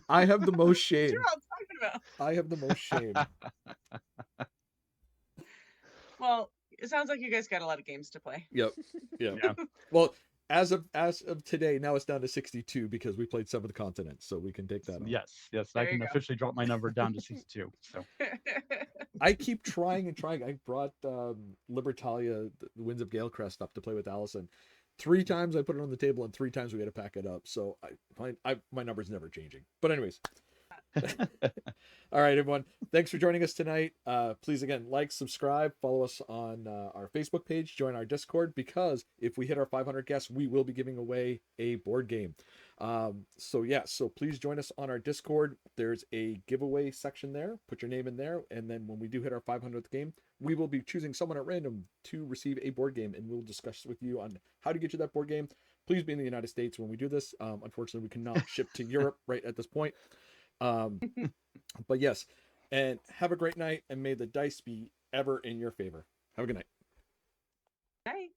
I have the most What shame. you're all talking about. I have the most shame. Well, it sounds like you guys got a lot of games to play. Yep. Yeah. Yeah. Well, as of today, now it's down to 62 because we played Seventh Continent, so we can take that on. Yes. There I you can go. officially drop my number down to 62. So I keep trying and trying. I brought Libertalia, the Winds of Galecrest, up to play with Allison. 3 times I put it on the table, and 3 times we had to pack it up. So my number's never changing. But anyways. All right, everyone. Thanks for joining us tonight. Please, again, like, subscribe, follow us on our Facebook page, join our Discord, because if we hit our 500 guests, we will be giving away a board game. So please join us on our Discord. There's a giveaway section there. Put your name in there, and then when we do hit our 500th game, we will be choosing someone at random to receive a board game, and we'll discuss with you on how to get you that board game. Please be in the United States when we do this. Unfortunately, we cannot ship to Europe right at this point. But yes, and have a great night, and may the dice be ever in your favor. Have a good night. Bye.